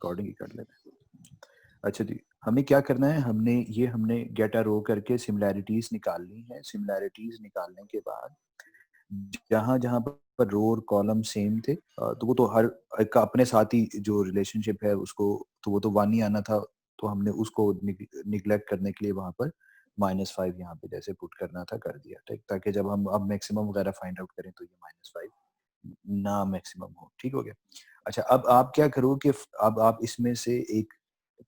According ही कर लेते हैं। अच्छा जी, हमें क्या करना है, हमने गेट अ रो करके सिमिलैरिटीज निकालनी है। सिमिलैरिटीज निकालने के बाद जहां जहां पर रो और कॉलम सेम थे तो वो तो हर एक का अपने साथ ही जो रिलेशनशिप है उसको, तो वो तो 1 ही आना था, तो हमने उसको निग्लेक्ट करने के लिए वहां पर -5 यहाँ पे जैसे पुट करना था कर दिया, ठीक, ताकि जब हम अब मैक्सिमम वगैरह फाइंड आउट करें तो ये -5 ना मैक्सिमम हो। ठीक हो गया। अच्छा, अब आप क्या करो कि अब आप इसमें से एक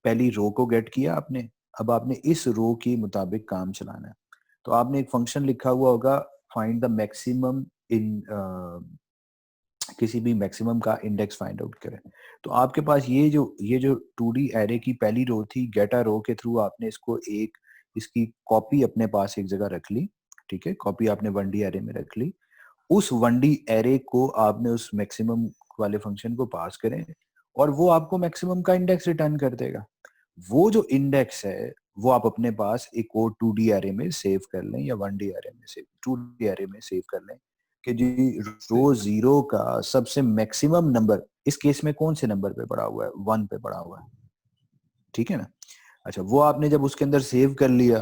पहली रो को गेट किया आपने, अब आपने इस रो के मुताबिक काम चलाना है। तो आपने एक फंक्शन लिखा हुआ होगा, फाइंड द मैक्सिमम इन किसी भी मैक्सिमम का इंडेक्स फाइंड आउट करें। तो आपके पास ये जो 2D एरे की पहली रो थी, गेट अ रो के थ्रू आपने इसको एक इसकी कॉपी अपने पास एक जगह रख ली, ठीक है, कॉपी आपने 1D एरे में रख ली। उस 1D एरे को आपने उस मैक्सिमम वाले फंक्शन को पास करें और वो आपको मैक्सिमम का इंडेक्स रिटर्न कर देगा। वो जो इंडेक्स है वो आप अपने पास एक और 2D एरे में सेव कर लें या 1D एरे में सेव 2D एरे में सेव कर लें कि जी रो 0 का सबसे मैक्सिमम नंबर इस केस में कौन से नंबर पे पड़ा हुआ है, 1 पे पड़ा हुआ है, ठीक है ना। अच्छा, वो आपने जब उसके अंदर सेव कर लिया,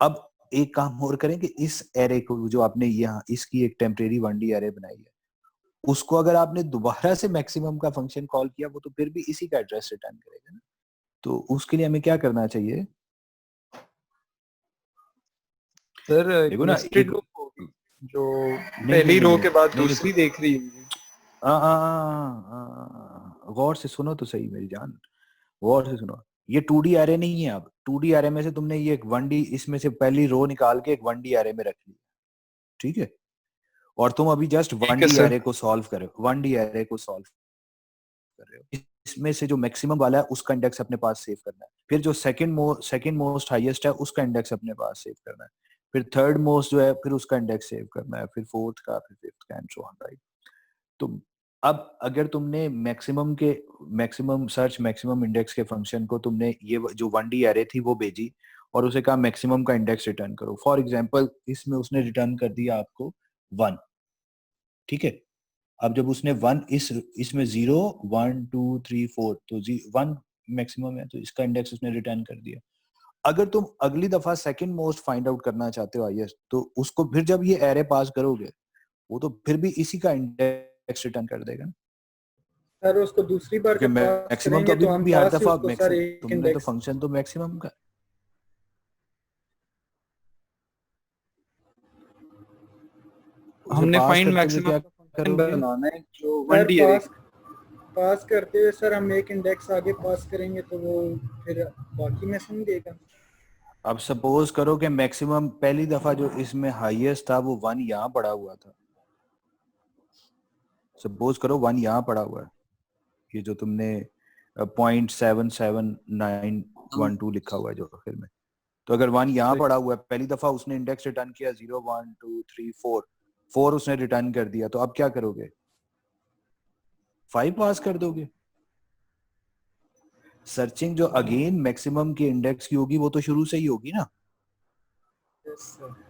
अब एक काम और करें कि इस एरे को जो आपने यहाँ इसकी एक टेम्परेरी 1D एरे बनाई है, उसको अगर आपने दोबारा से मैक्सिमम का फंक्शन कॉल किया वो तो फिर भी इसी का एड्रेस रिटर्न करेगा ना। तो उसके लिए हमें क्या करना चाहिए, सर एक देखो ना नेस्टेड एक लूप होगी जो नहीं नहीं पहली नहीं रो नहीं के बाद नहीं, दूसरी देख रही होगी। गौर से सुनो तो सही मेरी जान, गौर से सुनो। ये 2D एरे नहीं है। अब 2D एरे में से तुमने ये एक 1D इसमें से पहली रो निकाल के एक 1D एरे में रख लिया, ठीक है, और तुम अभी जस्ट ठीक वन है डी सर। एरे को सॉल्व कर रहे हो, 1D एरे को सॉल्व कर रहे हो। इसमें से जो मैक्सिमम वाला है उसका इंडेक्स अपने पास सेव करना है, फिर जो सेकंड मोस्ट हाईएस्ट है उसका इंडेक्स अपने पास सेव करना है, फिर थर्ड मोस्ट जो है फिर उसका इंडेक्स सेव करना है, फिर फोर्थ का, फिर फिफ्थ का एंड सो ऑन, राइट। तो अब अगर तुमने मैक्सिमम इंडेक्स के फंक्शन को तुमने ये जो 1D एरे थी वो भेजी और उसे कहा मैक्सिमम का इंडेक्स रिटर्न करो, फॉर एग्जांपल इसमें उसने रिटर्न कर दिया आपको 1, ठीक है। अब जब उसने 1 इसमें 0 1 2 3 4 तो 1 मैक्सिमम है तो इसका इंडेक्स उसने रिटर्न कर दिया। अगर तुम अगली दफा सेकंड मोस्ट फाइंड आउट करना चाहते हो हाईएस्ट, तो उसको फिर जब ये एरे पास करोगे वो तो फिर भी इसी का इंडेक्स रिटर्न कर देगा ना, सर उसको दूसरी बार क्योंकि जब पास मैक्सिमम तो करेंगे अभी तो हम भी हर पास ही दफा उसको सर मैक्सिमम एक तुमने तो इंडेक्स। फंक्शन तो मैक्सिमम का उसे हमने पास फाइंड करते हुए मैक्सिमम क्या का फंक्शन करोगे। बनाना है जो सर 1D एरे। पास पास करते हुए सर हम एक इंडेक्स आगे पास करेंगे तो वो फिर बाकी में सम देगा। अब सपोज करो कि मैक्सिमम पहली दफा जो इसमें हाईएस्ट था वो 1 यहाँ पड़ा हुआ था, सपोज करो 1 यहाँ पड़ा हुआ है, ये जो तुमने 0.77912 लिखा हुआ है जो आखिर में, तो अगर 1 यहाँ पड़ा हुआ है, पहली दफा उसने इंडेक्स रिटर्न किया 0 1 2 3 4, 4 उसने रिटर्न कर दिया, तो अब क्या करोगे, 5 पास कर दोगे। सर्चिंग जो अगेन मैक्सिमम के इंडेक्स की होगी वो तो शुरू से ही होगी ना,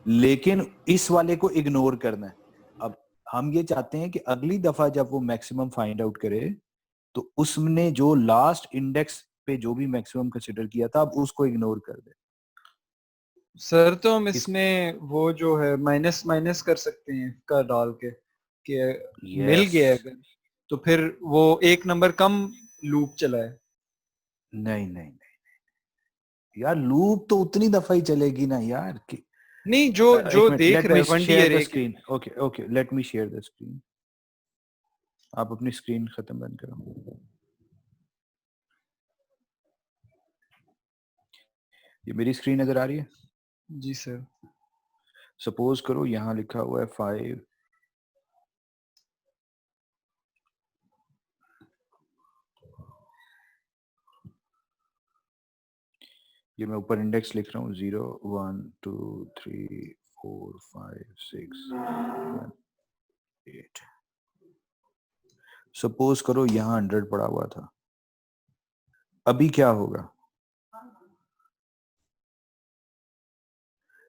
लेकिन इस वाले को इग्नोर करना है। अब हम ये चाहते हैं कि अगली दफा जब वो मैक्सिमम फाइंड आउट करे तो उसने जो लास्ट इंडेक्स पे जो भी मैक्सिमम कंसीडर किया था अब उसको इग्नोर कर दे। सर तो हम इस इसमें वो जो है माइनस माइनस कर सकते हैं का डाल के कि मिल यस गया अगर तो फिर वो एक नंबर कम लूप चला है। नहीं नहीं नहीं यार, लूप तो उतनी दफा ही चलेगी ना यार कि नहीं जो एक जो मिनट, देख लेट रहे मी हैं 1D शेयर द एरे के। Screen. Okay okay, let me share the screen. आप अपनी स्क्रीन खत्म बंद करो। ये मेरी स्क्रीन नजर आ रही है। जी सर। सपोज करो यहाँ लिखा हुआ है 5, ये मैं ऊपर इंडेक्स लिख रहा हूँ 0 1 2 3 4 5 6 7 8। सपोज करो यहाँ 100 पड़ा हुआ था, अभी क्या होगा,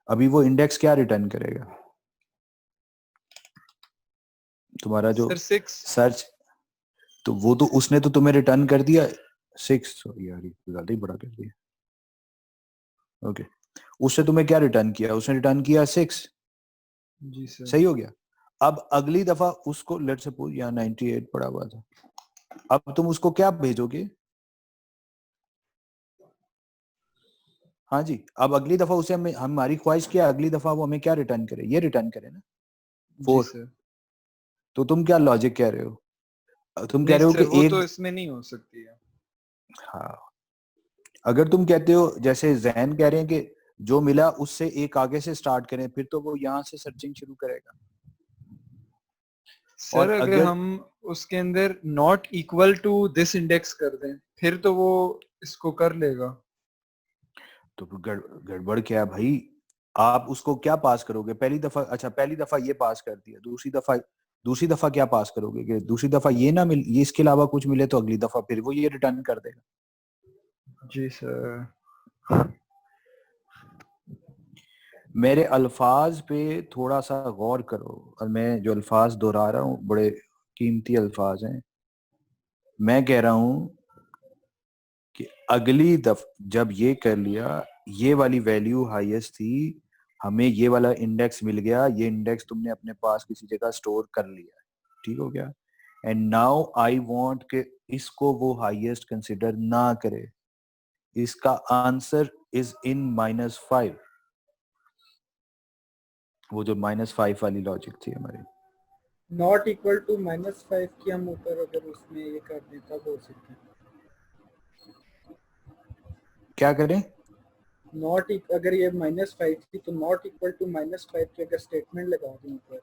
अभी वो इंडेक्स क्या रिटर्न करेगा, तुम्हारा जो सर 6। सर्च, तो वो तो उसने तो तुम्हें रिटर्न कर दिया 6, सॉरी यार ये ज्यादा ही बड़ा कर दिया। ओके, उससे तुम्हें क्या रिटर्न किया? उसने रिटर्न किया 6, जी सर। सही हो गया। अब अगली दफा उसको लेट्स सपोज यहाँ 98 पड़ा हुआ था, अब तुम उसको क्या भेजोगे? हाँ जी, अब अगली दफा उसे हमारी ख्वाहिश क्या है, अगली दफा वो हमें क्या रिटर्न करे? ये रिटर्न करे ना, जी 4। सर। तो तुम क्या लॉजिक कह रहे हो? तुम कह नहीं रहे हो सर, कि वो एक, तो इसमें नहीं हो सकती है। हाँ, अगर तुम कहते हो जैसे जैन कह रहे हैं कि जो मिला उससे एक आगे से स्टार्ट करें, फिर तो वो यहाँ से सर्चिंग शुरू करेगा। सर और अगर अगर हम उसके अंदर not equal to this index कर दें फिर तो वो इसको कर लेगा। तो गड़बड़ क्या है भाई? आप उसको क्या पास करोगे पहली दफा? अच्छा, पहली दफा ये पास कर दिया, दूसरी दफा क्या पास करोगे कि दूसरी दफा ये ना मिल, ये इसके अलावा कुछ मिले तो अगली दफा फिर वो ये रिटर्न कर देगा। जी सर। मेरे अल्फाज पे थोड़ा सा गौर करो, और मैं जो अल्फाज दोहरा रहा हूँ बड़े कीमती अल्फाज हैं। मैं कह रहा हूँ कि अगली दफ जब ये कर लिया, ये वाली वैल्यू हाईएस्ट थी, हमें ये वाला इंडेक्स मिल गया, ये इंडेक्स तुमने अपने पास किसी जगह स्टोर कर लिया, ठीक हो गया। एंड नाउ आई वांट के इसको वो हाईएस्ट कंसिडर ना करे, इसका आंसर इज इन -5। वो जो -5 वाली लॉजिक थी हमारी, नॉट इक्वल टू -5 की हम ऊपर अगर उसमें ये कर दें तब हो सकता है। क्या करें? नॉट अगर ये -5 थी तो नॉट इक्वल टू -5 की अगर स्टेटमेंट लगा दें ऊपर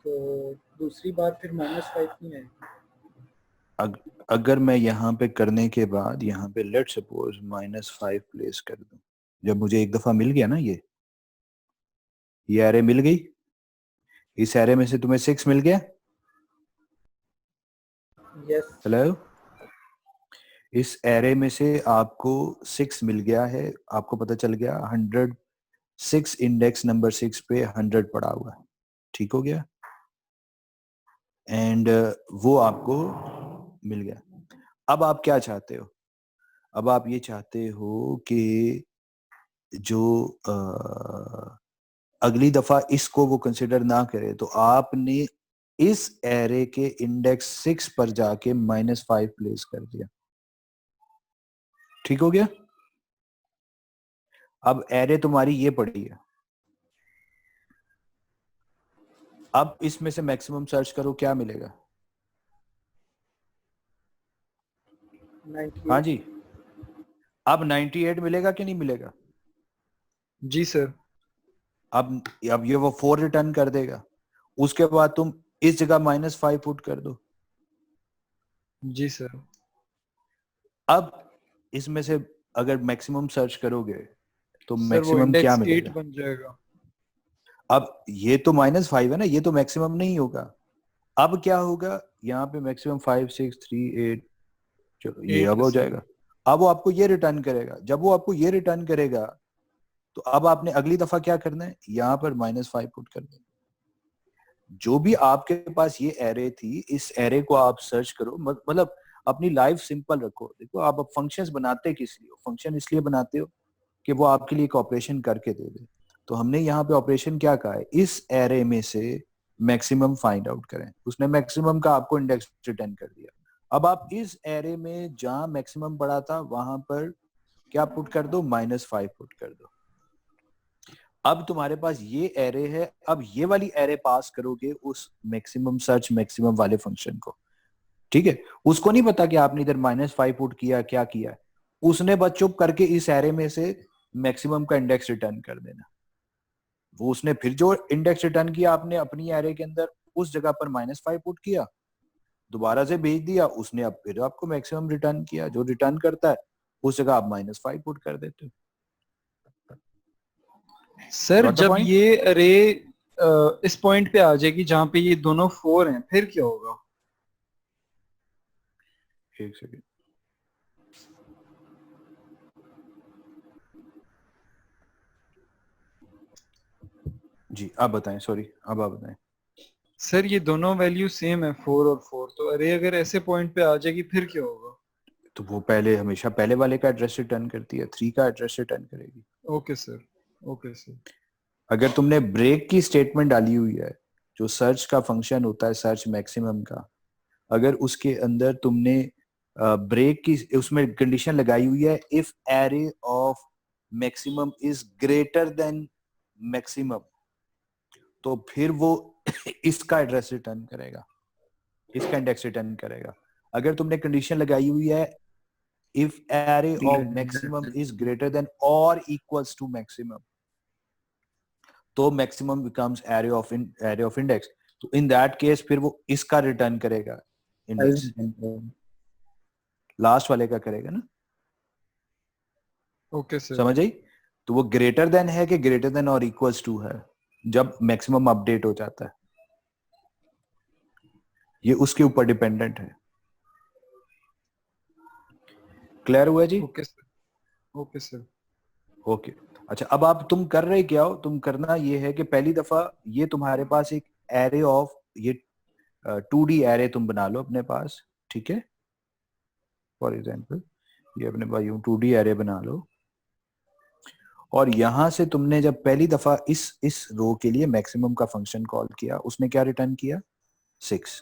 तो दूसरी बार फिर -5 नहीं आएगी। अगर मैं यहाँ पे करने के बाद यहाँ पे लेट सपोज -5 प्लेस कर दूं, जब मुझे एक दफा मिल गया ना, ये एरे मिल गई, इस एरे में से तुम्हें 6 मिल गया। यस। हेलो, इस एरे में से आपको 6 मिल गया है, आपको पता चल गया 106 इंडेक्स नंबर 6 पे 100 पड़ा हुआ है, ठीक हो गया। एंड वो आपको मिल गया। अब आप क्या चाहते हो? अब आप ये चाहते हो कि जो अगली दफा इसको वो कंसिडर ना करे, तो आपने इस एरे के इंडेक्स 6 पर जाके -5 प्लेस कर दिया, ठीक हो गया। अब एरे तुम्हारी ये पड़ी है, अब इसमें से मैक्सिमम सर्च करो, क्या मिलेगा? 98। हाँ जी, अब 98 मिलेगा कि नहीं मिलेगा? जी सर। अब ये वो 4 रिटर्न कर देगा, उसके बाद तुम इस जगह -5 पुट कर दो। जी सर। अब इसमें से अगर मैक्सिमम सर्च करोगे तो सर वो मैक्सिमम क्या इंडेक्स 8 मिलेगा? बन जाएगा। अब ये तो -5 है ना, ये तो मैक्सिमम नहीं होगा। अब क्या होगा? यहाँ पे मैक्सिमम 5 6 3 8, चलो ये 8 अब हो सर। जाएगा। अब वो आपको ये रिटर्न करेगा, जब वो आपको ये रिटर्न करेगा तो अब आपने अगली दफा क्या करना है, यहाँ पर -5 पुट कर देना। जो भी आपके पास ये एरे थी, इस एरे को आप सर्च करो, मतलब अपनी लाइफ सिंपल रखो। देखो, आप अब फंक्शंस बनाते किस लिए हो? फंक्शन इसलिए बनाते हो कि वो आपके लिए एक ऑपरेशन करके दे दे। तो हमने यहाँ पे ऑपरेशन क्या कहा है, इस एरे में से मैक्सिमम फाइंड आउट करें। उसने मैक्सिमम का आपको इंडेक्स रिटर्न कर दिया। अब आप इस एरे में जहां मैक्सिमम पड़ा था वहां पर क्या पुट कर दो, -5 पुट कर दो। अब तुम्हारे पास ये एरे है, अब ये वाली एरे पास करोगे उस मैक्सिमम सर्च मैक्सिमम वाले फंक्शन को, ठीक है। उसको नहीं पता कि आपने इधर -5 पुट किया, क्या किया है। उसने बस चुप करके इस एरे में से मैक्सिमम का इंडेक्स रिटर्न कर देना। वो उसने फिर जो इंडेक्स रिटर्न किया आपने अपनी एरे के अंदर, उस जगह पर -5 पुट किया, दोबारा से भेज दिया उसने, अब फिर आपको मैक्सिमम रिटर्न किया। जो रिटर्न करता है उस जगह आप -5 पुट कर देते हो। सर गॉट द जब पॉइंट? ये अरे इस पॉइंट पे आ जाएगी जहां पे ये दोनों 4 हैं फिर क्या होगा? एक सेकेंड जी, आप बताएं, सॉरी, अब आप बताएं। सर ये दोनों वैल्यू सेम है 4 और 4, तो अरे अगर ऐसे पॉइंट पे आ जाएगी फिर क्या होगा? तो वो पहले हमेशा पहले वाले का एड्रेस रिटर्न करती है, 3 का एड्रेस रिटर्न करेगी। Okay sir, okay sir. अगर तुमने ब्रेक की स्टेटमेंट डाली हुई है, जो सर्च का फंक्शन होता है सर्च मैक्सिमम का, अगर उसके अंदर तुमने ब्रेक की उसमें कंडीशन लगाई हुई है if array of maximum is greater than maximum, तो फिर वो इसका एड्रेस रिटर्न करेगा, इसका इंडेक्स रिटर्न करेगा। अगर तुमने कंडीशन लगाई हुई है if array of maximum is greater than और इक्वल्स टू मैक्सिमम, तो maximum becomes array of index, तो इन दैट केस फिर वो इसका रिटर्न करेगा इंडेक्स, लास्ट वाले का करेगा ना। Okay sir. समझ आई? तो वो ग्रेटर देन है कि ग्रेटर देन और इक्वल्स टू है जब मैक्सिमम अपडेट हो जाता है, ये उसके ऊपर डिपेंडेंट है। क्लियर हुआ जी? Okay sir, okay sir. Okay. अच्छा, अब आप तुम कर रहे क्या हो, तुम करना ये है कि पहली दफा ये तुम्हारे पास एक एरे ऑफ ये 2D एरे तुम बना लो अपने पास, ठीक है। फॉर एग्जांपल ये अपने पास 2D एरे बना लो, और यहां से तुमने जब पहली दफा इस रो के लिए मैक्सिमम का फंक्शन कॉल किया, उसने क्या रिटर्न किया? 6।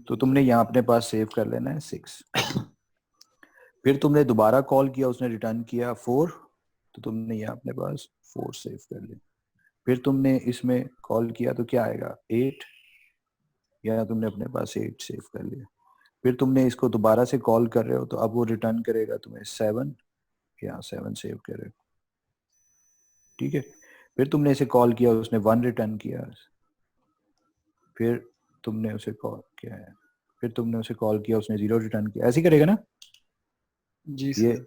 तो तुमने यहाँ अपने पास सेव कर लेना है 6। फिर तुमने दोबारा कॉल किया, उसने रिटर्न किया 4, तो तुमने यहाँ अपने पास 4 सेव कर लिया। फिर तुमने इसमें कॉल किया तो क्या आएगा? 8, या तुमने अपने पास 8 सेव कर लिया। फिर तुमने इसको दोबारा से कॉल कर रहे हो, तो अब वो रिटर्न करेगा तुम्हें 7, यहाँ 7 सेव करे, ठीक है। फिर तुमने इसे कॉल किया, उसने 1 रिटर्न किया। फिर तुमने उसे कॉल किया है, फिर तुमने उसे कॉल किया, उसने 0 रिटर्न किया। ऐसे ही करेगा ना जी ये, सर।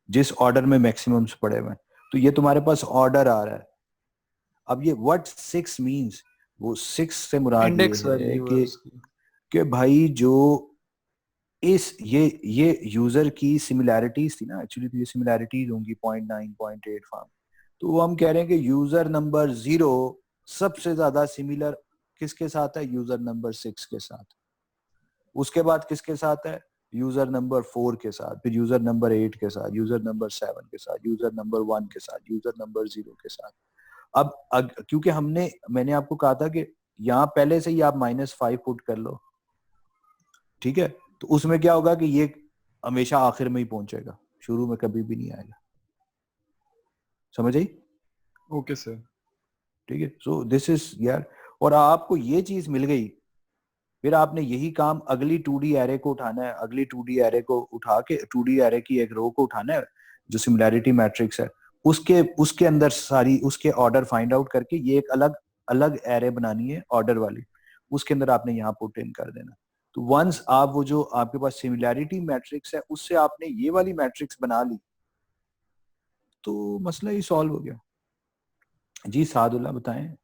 जिस ऑर्डर में मैक्सिमम्स पड़े हुए हैं। तो ये तुम्हारे पास ऑर्डर आ रहा है। अब ये व्हाट 6 मींस, वो 6 से मुराद ये इंडेक्स है वैल्यू है उसकी। कि भाई जो इस ये यूजर की सिमिलैरिटीज थी ना, एक्चुअली तो ये सिमिलैरिटीज होंगी 0.9 0.8 फार्म, तो वो हम कह रहे हैं कि यूजर नंबर 0 सबसे ज्यादा सिमिलर किसके साथ है? यूजर नंबर 6 के साथ। उसके बाद किसके साथ है? यूजर नंबर 4 के साथ, फिर यूजर नंबर 8 के साथ, यूजर नंबर 7 के साथ, यूजर नंबर 1 के साथ, यूजर नंबर 0 के साथ। अब क्योंकि मैंने आपको कहा था कि यहाँ पहले से ही आप -5 पुट कर लो, ठीक है, तो उसमें क्या होगा कि ये हमेशा आखिर में ही पहुंचेगा, शुरू में कभी भी नहीं आएगा। समझ आई? Okay sir. ठीक है। सो दिस इज यार, और आपको ये चीज मिल गई, फिर आपने यही काम अगली 2D एरे को उठाना है, अगली 2D एरे को उठा के 2D एरे की एक रो को उठाना है जो सिमिलैरिटी मैट्रिक्स है, उसके उसके अंदर सारी उसके ऑर्डर फाइंड आउट करके ये एक अलग अलग एरे बनानी है ऑर्डर वाली, उसके अंदर आपने यहाँ पुट इन कर देना। तो वंस आप वो जो आपके पास सिमिलैरिटी मैट्रिक्स है उससे आपने ये वाली मैट्रिक्स बना ली, तो मसला ही सॉल्व हो गया। जी सादुल्ला बताएं।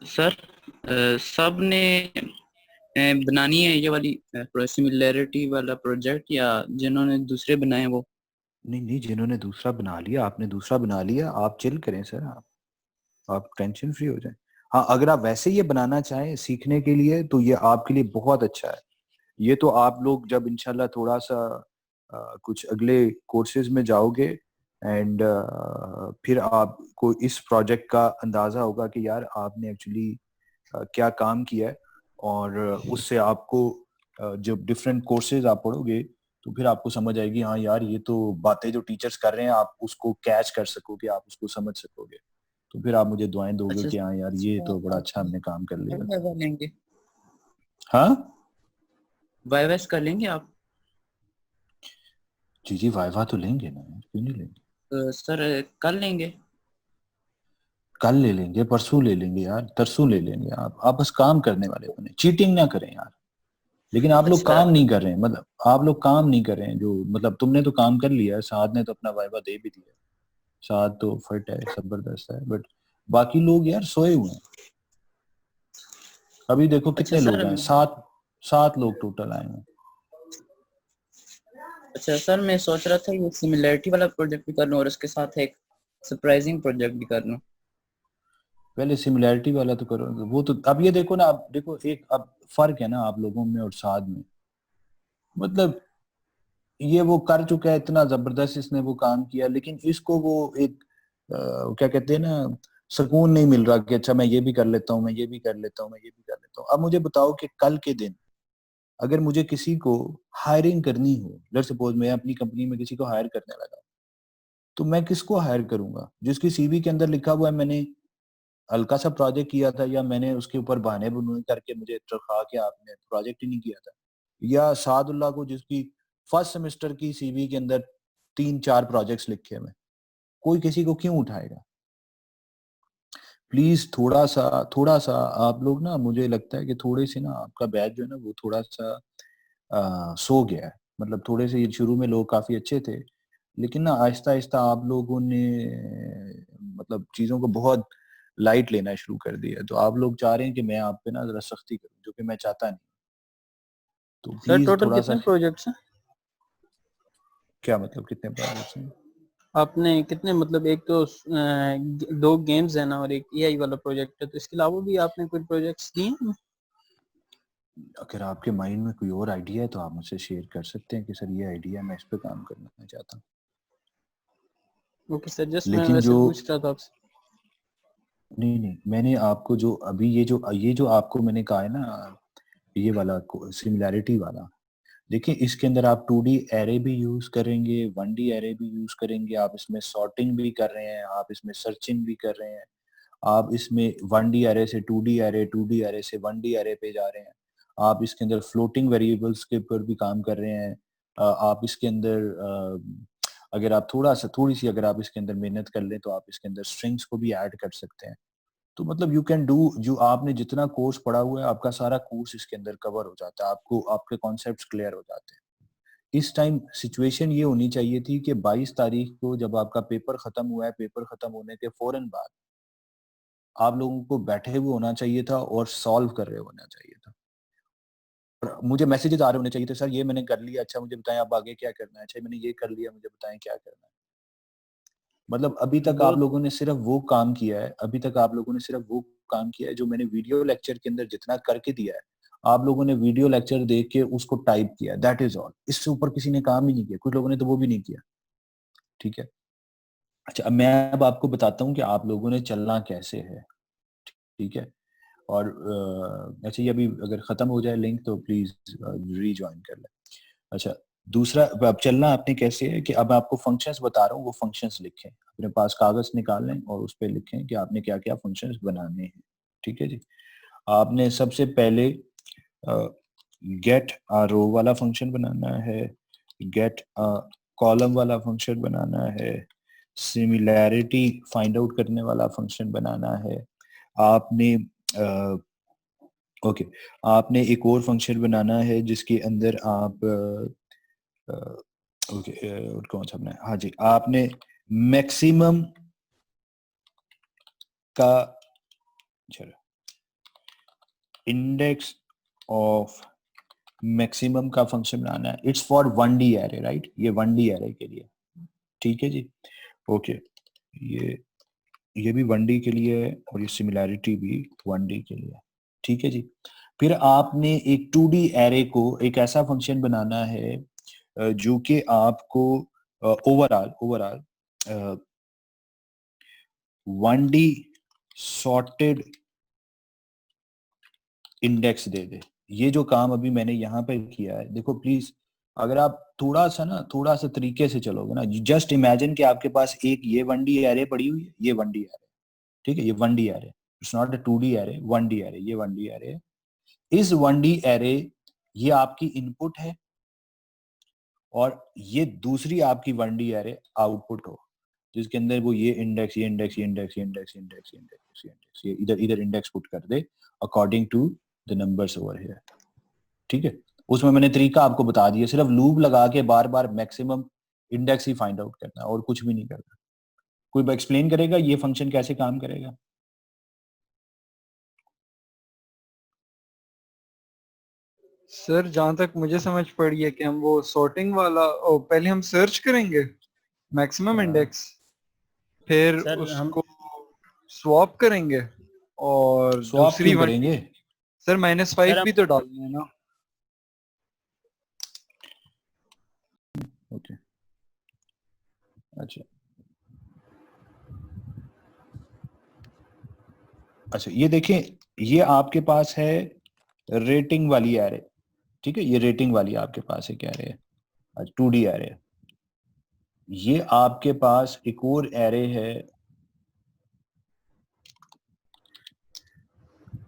सर सब ने बनानी है ये वाली सिमिलैरिटी वाला प्रोजेक्ट, या जिन्होंने दूसरे बनाए वो? नहीं नहीं, जिन्होंने दूसरा बना लिया, आपने दूसरा बना लिया, आप चिल करें सर, आप टेंशन फ्री हो जाएं। हाँ, अगर आप वैसे ये बनाना चाहें सीखने के लिए तो ये आपके लिए बहुत अच्छा है। ये तो आप लोग जब इंशाल्लाह थोड़ा सा कुछ अगले कोर्सेज में जाओगे एंड फिर आपको इस प्रोजेक्ट का अंदाजा होगा कि यार आपने एक्चुअली क्या काम किया है, और उससे आपको जब डिफरेंट कोर्सेज आप पढ़ोगे तो फिर आपको समझ आएगी, हाँ यार ये तो बातें जो टीचर्स कर रहे हैं आप उसको कैच कर सकोगे, आप उसको समझ सकोगे, तो फिर आप मुझे दुआएं दोगे अच्छा कि हाँ यार ये तो बड़ा आप अच्छा हमने काम कर लिया। वाइवा लेंगे? हाँ वाइवास कर लेंगे आप? जी जी, वाइवा तो लेंगे ना, क्यों नहीं लेंगे। सर कल लेंगे? कल ले लेंगे, परसों ले लेंगे यार, तरसों ले लेंगे। आप बस काम करने वाले बने, चीटिंग ना करें यार। लेकिन आप लोग अच्छा काम नहीं कर रहे हैं, मतलब आप लोग काम नहीं कर रहे हैं, जो मतलब तुमने तो काम कर लिया है, साद ने तो अपना वाइवा दे भी दिया, साद तो फिट है, जबरदस्त है, बट बाकी लोग यार सोए हुए हैं। अभी देखो अच्छा कितने लोग सर। हैं, 7 लोग टोटल आए हैं। अच्छा सर, मैं सोच रहा था ये सिमिलैरिटी वाला प्रोजेक्ट भी कर लूं और उसके साथ एक सरप्राइजिंग प्रोजेक्ट भी कर लूं। पहले सिमिलैरिटी वाला तो करो, वो तो अब ये देखो ना, अब देखो एक अब फर्क है ना आप लोगों में और साद में, मतलब ये वो कर चुका है, इतना जबरदस्त इसने वो काम किया, लेकिन इसको वो एक क्या कहते हैं ना, सुकून नहीं मिल रहा कि अच्छा मैं ये भी कर लेता हूँ, मैं ये भी कर लेता हूँ, मैं ये भी कर लेता हूँ। अब मुझे बताओ कि कल के दिन अगर मुझे किसी को हायरिंग करनी हो, लेट्स सपोज मैं अपनी कंपनी में किसी को हायर करने लगा, तो मैं किसको हायर करूंगा? जिसकी सीवी के अंदर लिखा हुआ है मैंने हल्का सा प्रोजेक्ट किया था, या मैंने उसके ऊपर बहाने बुनूने करके मुझे रखा कि आपने प्रोजेक्ट ही नहीं किया था, या सादुल्लाह को जिसकी फर्स्ट सेमेस्टर की सीवी के अंदर 3-4 प्रोजेक्ट्स लिखे हुए, कोई किसी को क्यों उठाएगा? प्लीज थोड़ा सा आप लोग ना, मुझे लगता है कि थोड़े से ना आपका बैच जो है ना वो थोड़ा सा सो गया है। मतलब थोड़े से ये शुरू में लोग काफी अच्छे थे, लेकिन ना आहिस्ता आहिस्ता आप लोगों ने मतलब चीजों को बहुत लाइट लेना शुरू कर दिया। तो आप लोग चाह रहे हैं कि मैं आप पे ना जरा सख्ती करूं, जो कि मैं चाहता नहीं। तो सर प्लीज टोटल थोड़ा सा। कितने प्रोजेक्ट्स हैं क्या मतलब कितने प्रोजेक्ट्स हैं? आपने? कितने मतलब, एक तो 2 गेम्स है ना और एक एआई वाला प्रोजेक्ट है, तो इसके अलावा भी आपने कोई प्रोजेक्ट्स दिए हैं? अगर आपके माइंड में कोई और आइडिया है तो आप मुझसे शेयर कर सकते हैं कि सर ये आइडिया, मैं इस पे काम करना चाहता हूँ। ओके सर, जस्ट मैं लेकिन वैसे जो पूछ रहा था आपसे। नहीं, मैंने आपको जो अभी ये जो आपको मैंने कहा है ना, ये वाला सिमिलैरिटी वाला, देखिए इसके अंदर आप 2D एरे भी यूज करेंगे, 1D एरे भी यूज करेंगे, आप इसमें सॉर्टिंग भी कर रहे हैं, आप इसमें सर्चिंग भी कर रहे हैं, आप इसमें 1D एरे से 2D एरे, 2D एरे से 1D एरे पे जा रहे हैं, आप इसके अंदर फ्लोटिंग वेरिएबल्स के ऊपर भी काम कर रहे हैं। आप इसके अंदर अगर आप थोड़ी सी अगर आप इसके अंदर मेहनत कर लें तो आप इसके अंदर स्ट्रिंग्स को भी ऐड कर सकते हैं। तो मतलब यू कैन डू, जो आपने जितना कोर्स पढ़ा हुआ है आपका सारा कोर्स इसके अंदर कवर हो जाता है, आपको आपके कॉन्सेप्ट्स क्लियर हो जाते हैं। इस टाइम सिचुएशन ये होनी चाहिए थी कि 22 तारीख को जब आपका पेपर खत्म हुआ है, पेपर खत्म होने के फौरन बाद आप लोगों को बैठे हुए होना चाहिए था और सॉल्व कर रहे होना चाहिए था। और मुझे मैसेजेस आ रहे होने चाहिए थे, सर ये मैंने कर लिया, अच्छा मुझे बताएं अब आगे क्या करना है, अच्छा मैंने ये कर लिया, मुझे बताएं क्या करना है। मतलब अभी तक वो आप लोगों ने सिर्फ वो काम किया है, अभी तक आप लोगों ने सिर्फ वो काम किया है जो मैंने वीडियो लेक्चर के अंदर जितना करके दिया है। आप लोगों ने वीडियो लेक्चर देख के उसको टाइप किया, दैट इज ऑल। इससे ऊपर किसी ने काम ही नहीं किया, कुछ लोगों ने तो वो भी नहीं किया। ठीक है, अच्छा अब मैं अब आपको बताता हूँ कि आप लोगों ने चलना कैसे है। ठीक है, और अच्छा ये अभी अगर खत्म हो जाए लिंक तो प्लीज रीज्वाइन कर ले। अच्छा, दूसरा अब चलना आपने कैसे है कि अब आपको फंक्शंस बता रहा हूँ, वो फंक्शंस लिखें, अपने पास कागज निकाल लें और उस पर लिखें कि आपने क्या क्या फंक्शंस बनाने हैं। ठीक है जी, आपने सबसे पहले गेट अ रो वाला फंक्शन बनाना है, गेट अ कॉलम वाला फंक्शन बनाना है, सिमिलैरिटी फाइंड आउट करने वाला फंक्शन बनाना है। आपने ओके, आपने एक और फंक्शन बनाना है जिसके अंदर आप ओके और कौन सा बनाया, हाँ जी, आपने मैक्सिमम का, चलो, इंडेक्स ऑफ मैक्सिमम का फंक्शन बनाना है। It's for 1D array, right, ये 1D एरे के लिए। ठीक है जी, ओके, ये भी 1D के लिए है और ये सिमिलैरिटी भी 1D के लिए है। ठीक है जी, फिर आपने एक 2D एरे को एक ऐसा फंक्शन बनाना है जो कि आपको overall overall 1D sorted index दे दे। ये जो काम अभी मैंने यहाँ पे किया है, देखो प्लीज, अगर आप थोड़ा सा तरीके से चलोगे ना, जस्ट इमेजिन कि आपके पास एक ये 1D एरे पड़ी हुई है, ये 1D एरे, ठीक है, ये 1D array, it's not a 2D array, 1D array, ये 1D एरे है। इस 1D एरे, ये आपकी इनपुट है और ये दूसरी आपकी 1D एरे आउटपुट हो, जिसके अंदर वो ये इंडेक्स, ये इंडेक्स, ये इंडेक्स, ये इंडेक्स, ये इंडेक्स, ये इंडेक्स, ये इंडेक्स, ये इधर इधर इंडेक्स पुट कर दे according to the numbers over here. ठीक है, उसमें मैंने तरीका आपको बता दिया, सिर्फ लूप लगा के बार बार मैक्सिमम इंडेक्स ही फाइंड आउट करना है और कुछ भी नहीं करना। कोई एक्सप्लेन करेगा ये फंक्शन कैसे काम करेगा? सर जहाँ तक मुझे समझ पड़ी है कि हम वो सॉर्टिंग वाला पहले हम सर्च करेंगे मैक्सिमम इंडेक्स, फिर सर हम उसको स्वैप करेंगे और स्वैप दूसरी क्यों वन। करेंगे? सर सर -5 हम भी तो डालना है ना। अच्छा ये देखें, ये आपके पास है रेटिंग वाली एरे, ठीक है, ये रेटिंग वाली आपके पास एक एरे है, 2D एरे। ये आपके पास एक और एरे है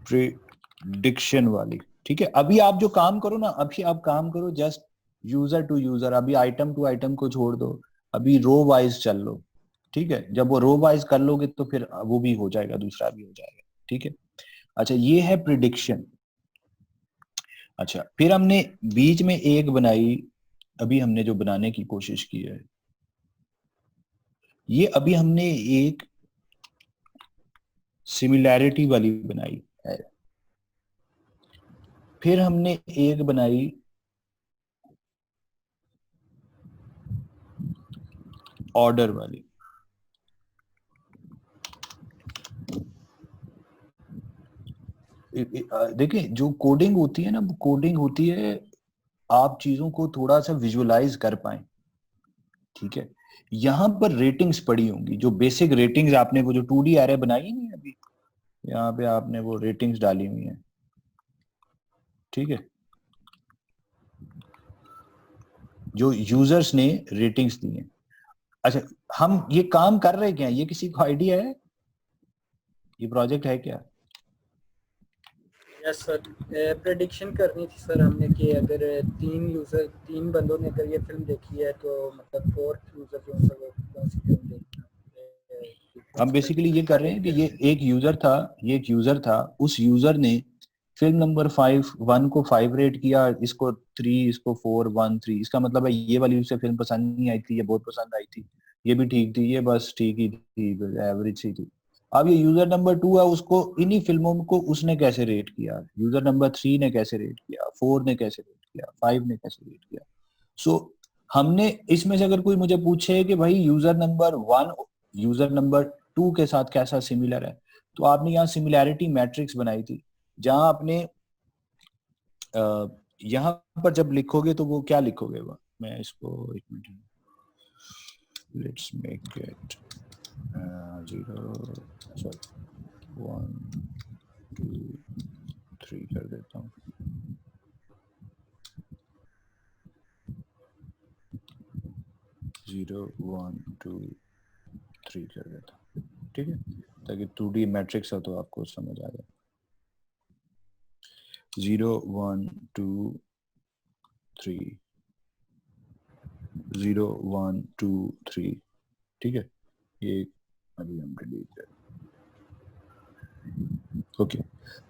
प्रिडिक्शन वाली, ठीक है। अभी आप जो काम करो ना, अभी आप काम करो जस्ट यूजर टू यूजर, अभी आइटम टू आइटम को छोड़ दो, अभी रो वाइज चल लो, ठीक है। जब वो रो वाइज कर लोगे तो फिर वो भी हो जाएगा, दूसरा भी हो जाएगा, ठीक है। अच्छा ये है प्रिडिक्शन। अच्छा फिर हमने बीच में एक बनाई, अभी हमने जो बनाने की कोशिश की है, ये अभी हमने एक सिमिलैरिटी वाली बनाई है, फिर हमने एक बनाई ऑर्डर वाली। देखिए जो कोडिंग होती है ना, वो कोडिंग होती है आप चीजों को थोड़ा सा विजुअलाइज कर पाए, ठीक है। यहाँ पर रेटिंग्स पड़ी होंगी, जो बेसिक रेटिंग्स आपने वो जो 2D एरे बनाई नहीं अभी, यहाँ पे आपने वो रेटिंग्स डाली हुई हैं, ठीक है, जो यूजर्स ने रेटिंग्स दी हैं। अच्छा हम ये काम कर रहे क्या, ये किसी को आइडिया है, ये प्रोजेक्ट है क्या? यस सर, प्रेडिक्शन करनी थी सर हमने कि अगर तीन बंदों ने अगर ये फिल्म देखी है तो मतलब फोर्थ यूजर जो है वो कौन सी फिल्म देखना। हम बेसिकली ये कर रहे हैं कि ये एक यूजर था, उस यूजर ने फिल्म नंबर 1 को 5 रेट किया, इसको 3, इसको 4, 1, 3। इसका मतलब है ये वाली उसे फिल्म पसंद नहीं आई थी, ये बहुत पसंद आई थी, ये भी ठीक थी, ये बस ठीक ही थी, एवरेज ही थी। अब ये यूजर नंबर 2 है, उसको इन्हीं फिल्मों को उसने कैसे रेट किया, यूजर नंबर 3 ने कैसे रेट किया, 4 ने कैसे रेट किया, 5 ने कैसे रेट किया। सो हमने इसमें से अगर कोई मुझे पूछे कि भाई यूजर नंबर 1 यूजर नंबर 2 के साथ कैसा सिमिलर है, तो आपने यहाँ सिमिलैरिटी मैट्रिक्स बनाई थी, जहां आपने यहाँ पर जब लिखोगे तो वो क्या लिखोगे, वो मैं इसको एक मिनट, लेट्स मेक इट 0 1 2 3 कर देता हूँ। जीरो 1 2 3 कर देता हूँ, ठीक है, ताकि 2D मैट्रिक्स है तो आपको समझ आ जाए। 0 1 2 3 0 1 2 3, ठीक है, ये अभी हम डिलीट कर, ओके।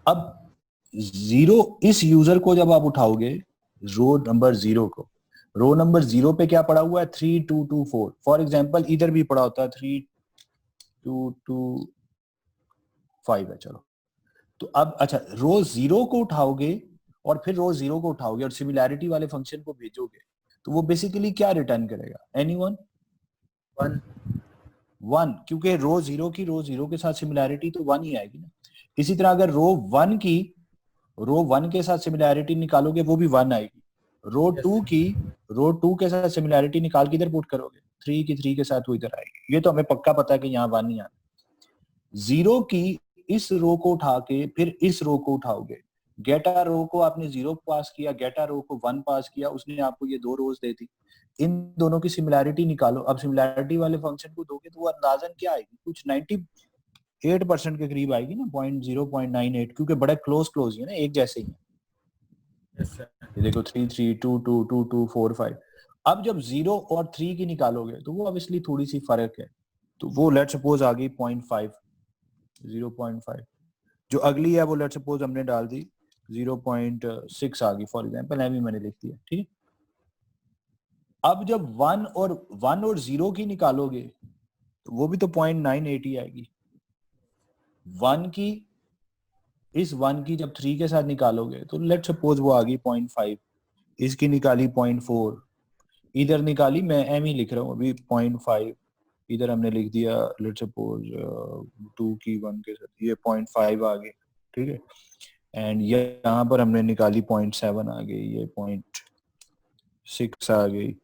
अब 0 इस यूजर को जब आप उठाओगे, रो नंबर 0 को, रो नंबर 0 पे क्या पड़ा हुआ है, 3 2 2 4, फॉर एग्जाम्पल इधर भी पड़ा होता है 3 2 2 5 है, चलो। तो अब अच्छा रो 0 को उठाओगे और फिर रो 0 को उठाओगे और सिमिलैरिटी वाले फंक्शन को भेजोगे, तो वो बेसिकली क्या रिटर्न करेगा, एनीवन? 1, क्योंकि रो 0 की रो 0 के साथ सिमिलैरिटी तो 1 ही आएगी ना। इसी तरह अगर रो 1 के साथ सिमिलैरिटी निकालोगे, वो भी 1 आएगी। रो 2 के साथ सिमिलैरिटी निकाल के इधर पुट करोगे, 3 की 3 के साथ वो इधर आएगी। ये तो हमें पक्का पता है कि यहाँ 1 ही आना। 0 की इस रो को उठा के फिर इस रो को उठाओगे, गेटा रो को आपने 0 पास किया, गेटा रो को 1 पास किया, उसने आपको ये 2 रोज दे दी। इन दोनों की सिमिलैरिटी निकालो। अब सिमिलैरिटी वाले फंक्शन को दोगे तो वो अंदाजन क्या आएगी, कुछ 98% के करीब आएगी ना, 0.98, क्योंकि बड़ा क्लोज ही है ना, एक जैसे ही है। ये देखो 3 3 2 2 2 2 4 5। अब जब 0 और 3 की निकालोगे तो वो ऑब्वियसली थोड़ी सी फर्क है, तो वो लेट सपोज आ गई 0.5, 0.5। जो अगली है वो लेट सपोज हमने डाल दी 0.6 आ गई, फॉर एग्जांपल एम मैंने लिख दिया, ठीक है। अब जब 1 और 0 की निकालोगे तो वो भी तो 0.98 ही आएगी। 1 की इस 1 की जब 3 के साथ निकालोगे तो लेट सपोज वो आ गई 0.5, इसकी निकाली 0.4, इधर निकाली, मैं एम ही लिख रहा हूँ अभी 0.5, इधर हमने लिख दिया लेट सपोज 2 की 1 के साथ, ये 0.5 आ गई, ठीक है। एंड यहाँ पर हमने निकाली 0.7 आ गई, ये 0.6 आ गई,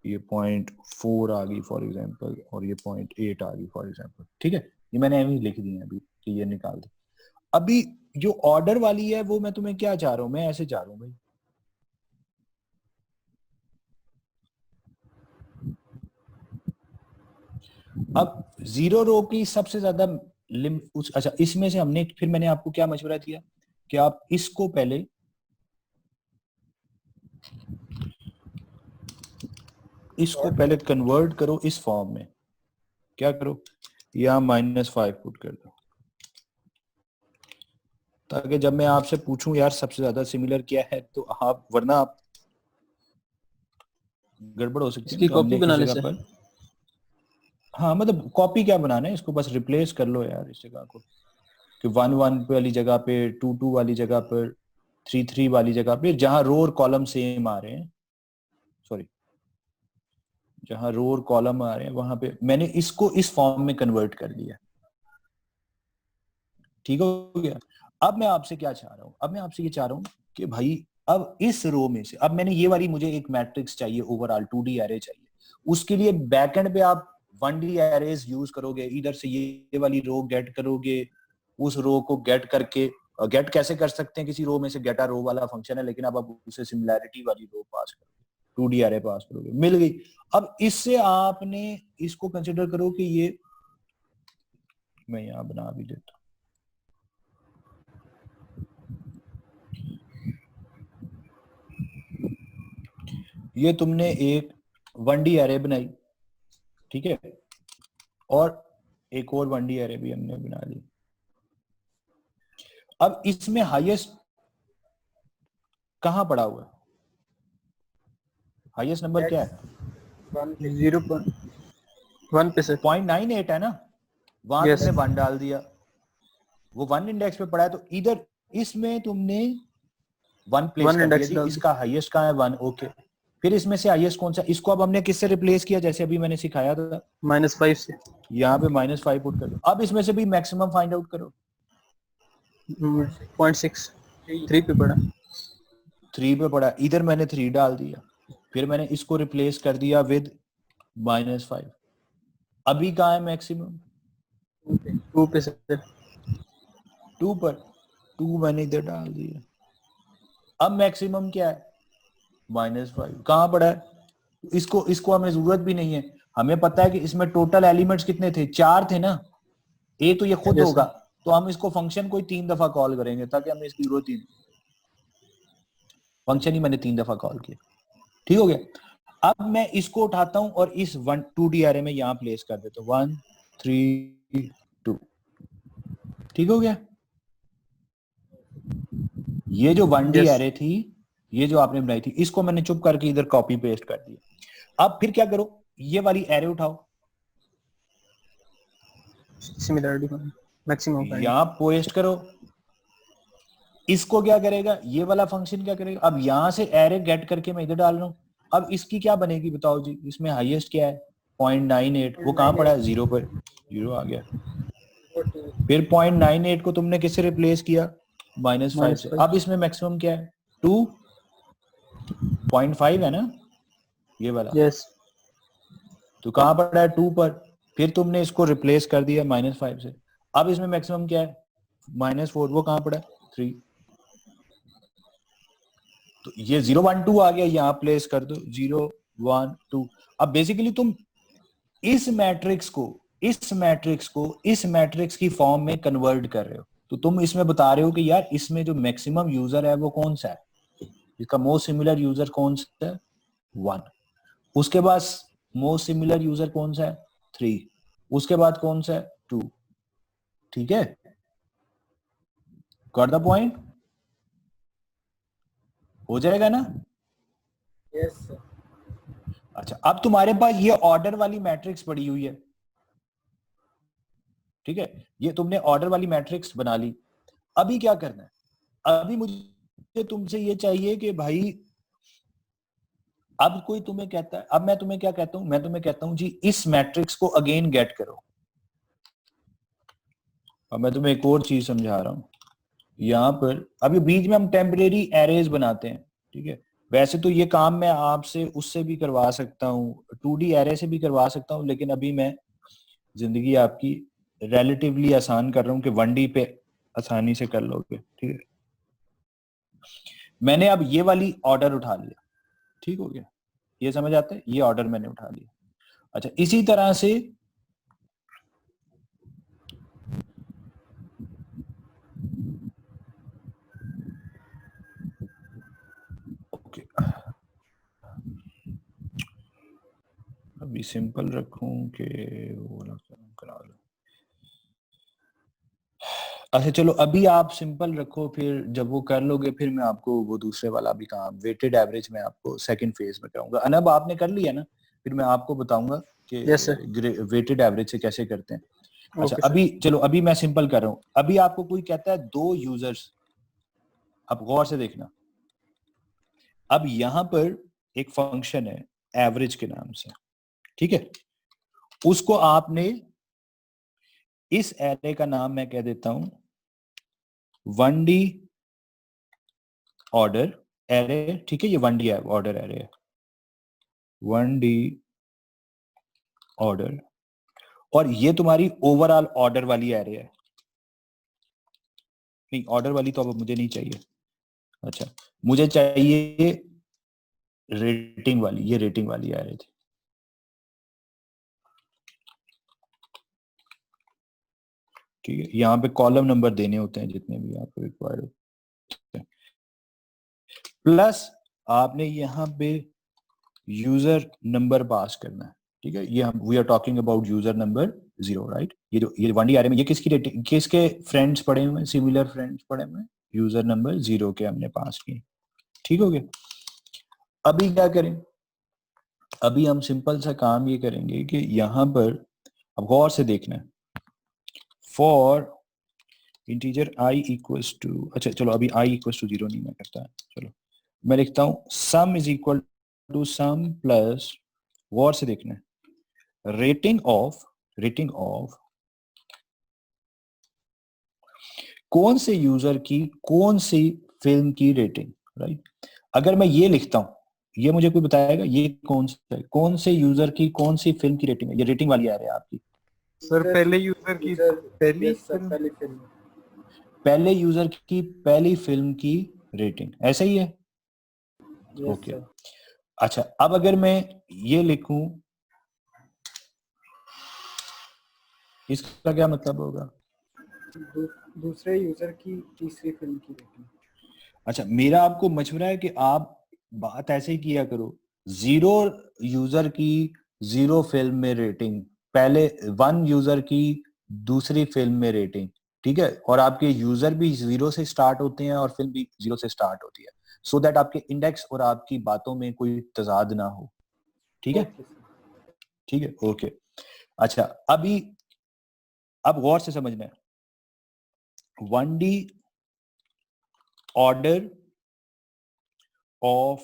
ये 0.4 आ गई फॉर एग्जांपल, और ये 0.8 आ गई फॉर एग्जांपल, ठीक है। ये मैंने ऐसे लिख दी है अभी कि ये निकाल दे। अभी जो ऑर्डर वाली है वो मैं तुम्हें क्या चाह रहा हूं, मैं ऐसे चाह रहा हूं भाई, अब 0 रो की सबसे ज्यादा अच्छा इसमें से हमने फिर मैंने आपको क्या मशवरा दिया कि आप इसको पहले कन्वर्ट करो इस फॉर्म में। क्या करो, यहां -5 पुट कर दो, ताकि जब मैं आपसे पूछूं यार सबसे ज्यादा सिमिलर क्या है तो आप, वरना आप गड़बड़ हो सकती है इसकी तो कॉपी हमने बना इस ले जगह सर। पर, हाँ मतलब कॉपी क्या बनाना है, इसको बस रिप्लेस कर लो यार इस जगह को, कि 1 वाली जगह पे 2 वाली जगह पर 3 वाली जगह पे, जहां रो और कॉलम सेम आ रहे हैं, सॉरी जहां रो और कॉलम आ रहे हैं वहां पे मैंने इसको इस फॉर्म में कन्वर्ट कर दिया। ठीक हो गया। अब मैं आपसे क्या चाह रहा हूं, अब मैं आपसे ये चाह रहा हूं कि भाई अब इस रो में से, अब मैंने ये वाली, मुझे एक मैट्रिक्स चाहिए ओवरऑल 2D एरे चाहिए, उसके लिए बैकएंड पे आप 1D एरेज यूज करोगे, इधर से ये वाली रो गेट करोगे, उस रो को गेट करके, गेट कैसे कर सकते हैं, किसी रो में से गेट रो वाला फंक्शन है, लेकिन अब आप उसे सिमिलैरिटी वाली रो पास करोगे, 2D एरे पास करोगे, मिल गई। अब इससे आपने इसको कंसिडर करो कि ये, मैं यहां बना भी देता हूं, ये तुमने एक 1D एरे बनाई, ठीक है, और एक और 1D एरे भी हमने बना ली। अब इसमें हाईएस्ट कहां पड़ा हुआ है, हाईएस्ट नंबर क्या है, 0.1 पे सर। 0.98 है ना, वहां Yes. तुमने 1 डाल दिया, वो 1 इंडेक्स पे पड़ा है, तो इधर इसमें तुमने 1 प्लेस 1 कर दिया इंडेक्स जी, डाल इसका हाईएस्ट कहां है 1, ओके। फिर इसमें से हाईएस्ट कौन सा, इसको अब हमने किससे रिप्लेस किया, जैसे अभी मैंने सिखाया था, -5 से। यहाँ पे -5 पुट कर दो। अब इसमें से भी मैक्सिमम फाइंड आउट करो, 0.6 3 पे पड़ा। 3 पे पड़ा, इधर मैंने 3 डाल दिया, फिर मैंने इसको रिप्लेस कर दिया विद -5। अभी कहाँ है मैक्सिमम, 2 पे सर। 2 पर, 2 मैंने इधर डाल दिया। अब मैक्सिमम क्या है, -5 कहाँ पड़ा है, इसको इसको हमें जरूरत भी नहीं है, हमें पता है कि इसमें टोटल एलिमेंट्स कितने थे, 4 थे ना, ए तो ये खुद Yes, होगा, तो हम इसको फंक्शन को 3 दफा कॉल करेंगे, ताकि हमें इसकी जरूरत ही नहीं, फंक्शन ही मैंने 3 दफा कॉल किया। ठीक हो गया। अब मैं इसको उठाता हूं और इस 2D एरे में यहां प्लेस कर देता हूं, 1 3 2। ठीक हो गया। ये जो 1D Yes. एरे थी, ये जो आपने बनाई थी, इसको मैंने चुप करके इधर कॉपी पेस्ट कर दिया। अब फिर क्या करो, ये वाली एरे उठाओ, सिमिलरिटी मैक्सिमम फाइंड। यहां पेस्ट करो, इसको क्या करेगा, ये वाला फंक्शन क्या करेगा, अब यहां से एरे गेट करके मैं इधर डाल रहा हूं, अब इसकी क्या बनेगी बताओ जी, इसमें हाईएस्ट क्या है 0.98, वो कहां पड़ा है 0 पर, 0 आ गया। फिर 0.98 को तुमने किससे रिप्लेस किया, -5 से। अब इसमें मैक्सिमम क्या है 2.5 है ना, ये वाला, यस। तो कहां पड़ा है 2 पर, फिर तुमने इसको रिप्लेस कर दिया -5 से। अब इसमें मैक्सिमम क्या है -4, वो कहां पड़ा है 3, तो ये 0 1 2 आ गया, यहां प्लेस कर दो 0 1 2। अब बेसिकली तुम इस मैट्रिक्स की फॉर्म में कन्वर्ट कर रहे हो, तो तुम इसमें बता रहे हो कि यार इसमें जो मैक्सिमम यूजर है वो कौन सा है, इसका मोस्ट सिमिलर यूजर कौन सा है 1, उसके बाद मोस्ट सिमिलर यूजर कौन सा है 3, उसके बाद कौन सा है 2। ठीक है, गॉट द पॉइंट, हो जाएगा ना। Yes sir. अच्छा, अब तुम्हारे पास ये ऑर्डर वाली मैट्रिक्स पड़ी हुई है, ठीक है, ये तुमने ऑर्डर वाली मैट्रिक्स बना ली। अभी क्या करना है, अभी मुझे तुमसे ये चाहिए कि भाई, अब कोई तुम्हें कहता है, अब मैं तुम्हें क्या कहता हूं, मैं तुम्हें कहता हूं जी इस मैट्रिक्स को अगेन गेट करो। अब मैं तुम्हें एक और चीज समझा रहा हूं, यहां पर अभी बीच में हम टेम्परेरी एरेज बनाते हैं, ठीक है, वैसे तो ये काम मैं आपसे उससे भी करवा सकता हूँ, 2D एरे से भी करवा सकता हूँ, लेकिन अभी मैं जिंदगी आपकी रिलेटिवली आसान कर रहा हूँ कि 1D पे आसानी से कर लोगे। ठीक है, मैंने अब ये वाली ऑर्डर उठा लिया, ठीक हो गया, ये समझ आता है, ये ऑर्डर मैंने उठा लिया। अच्छा, इसी तरह से ओके, अभी सिंपल रखूं कि वो वाला काम करा लो। अच्छा चलो अभी आप सिंपल रखो, फिर जब वो कर लोगे फिर मैं आपको वो दूसरे वाला भी काम वेटेड एवरेज में आपको सेकंड फेज में कराऊंगा। अनब आपने कर लिया ना, फिर मैं आपको बताऊंगा कि यस सर। वेटेड एवरेज से कैसे करते हैं। अच्छा ओके सर। अभी चलो, अभी मैं सिंपल कर रहा हूँ। अभी आपको कोई कहता है 2 यूजर्स, अब गौर से देखना, अब यहां पर एक फंक्शन है एवरेज के नाम से, ठीक है, उसको आपने इस एरे का नाम मैं कह देता हूं 1D ऑर्डर एरे, ठीक है, ये 1D ऑर्डर एरे है, 1D ऑर्डर, और ये तुम्हारी ओवरऑल ऑर्डर वाली एरे है। नहीं, ऑर्डर वाली तो अब मुझे नहीं चाहिए, अच्छा मुझे चाहिए रेटिंग वाली, ये रेटिंग वाली एरे थी। ठीक है, यहाँ पे कॉलम नंबर देने होते हैं जितने भी आपको रिक्वायर्ड होते हैं, प्लस आपने यहाँ पे यूजर नंबर पास करना है। ठीक है, ये हम we are talking about user number 0, right. ये जो ये 1D एरे में ये किसकी रेटिंग, किसके फ्रेंड्स पड़े हुए हैं, सिमिलर फ्रेंड्स पड़े हुए हैं, यूजर नंबर 0 के हमने पास किए। ठीक हो गया। अभी क्या करें, अभी हम सिंपल सा काम ये करेंगे कि यहाँ पर अब गौर से देखना है, for integer i equals to, अच्छा चलो अभी i इक्वल्स टू 0 नहीं मैं करता, चलो मैं लिखता हूँ sum is equal to sum plus, गौर से देखना है, रेटिंग ऑफ कौन से यूजर की कौन सी फिल्म की रेटिंग, राइट। अगर मैं ये लिखता हूं, ये मुझे कोई बताएगा ये कौन सा है, कौन से यूजर की कौन सी फिल्म की रेटिंग है, ये रेटिंग वाली आ रही है आपकी। सर पहले यूजर की पहली यस सर, फिल्म, पहली फिल्म। पहले यूजर की पहली फिल्म की रेटिंग, ऐसा ही है। Yes okay, sir. अच्छा अब अगर मैं ये लिखूं, इसका क्या मतलब होगा, दूसरे यूजर की तीसरी फिल्म की रेटिंग। अच्छा मेरा आपको मशवरा है कि आप बात ऐसे ही किया करो, 0 यूजर की 0 फिल्म में रेटिंग, पहले 1 यूजर की दूसरी फिल्म में रेटिंग, ठीक है, और आपके यूजर भी 0 से स्टार्ट होते हैं और फिल्म भी 0 से स्टार्ट होती है, सो दैट आपके इंडेक्स और आपकी बातों में कोई तजाद ना हो। ठीक है, ओके सर। ठीक है, ओके। अच्छा अभी अब गौर से समझना है, 1D ऑर्डर ऑफ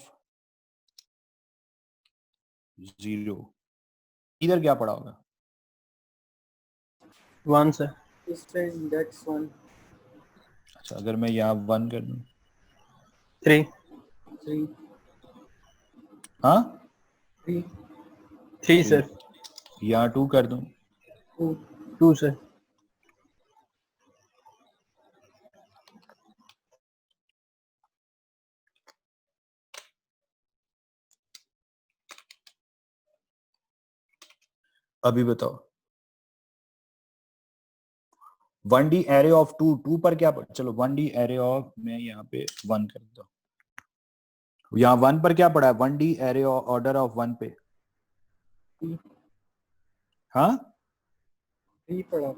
0, इधर क्या पड़ा होगा, 1 सर। इससे इंडेक्स 1। अच्छा अगर मैं यहाँ 1 कर दूं, 3 3 हाँ 3 3 सर। यहाँ 2 कर दूं, 2 2 सर। अभी बताओ 1D एरे ऑफ 2 पर क्या पड़ा, चलो 1D एरे ऑफ, मैं यहाँ पे 1 कर दो, यहाँ 1 पर क्या पड़ा है, 1D एरे ऑर्डर ऑफ 1 पे, 3 हाँ 3 पड़ा है।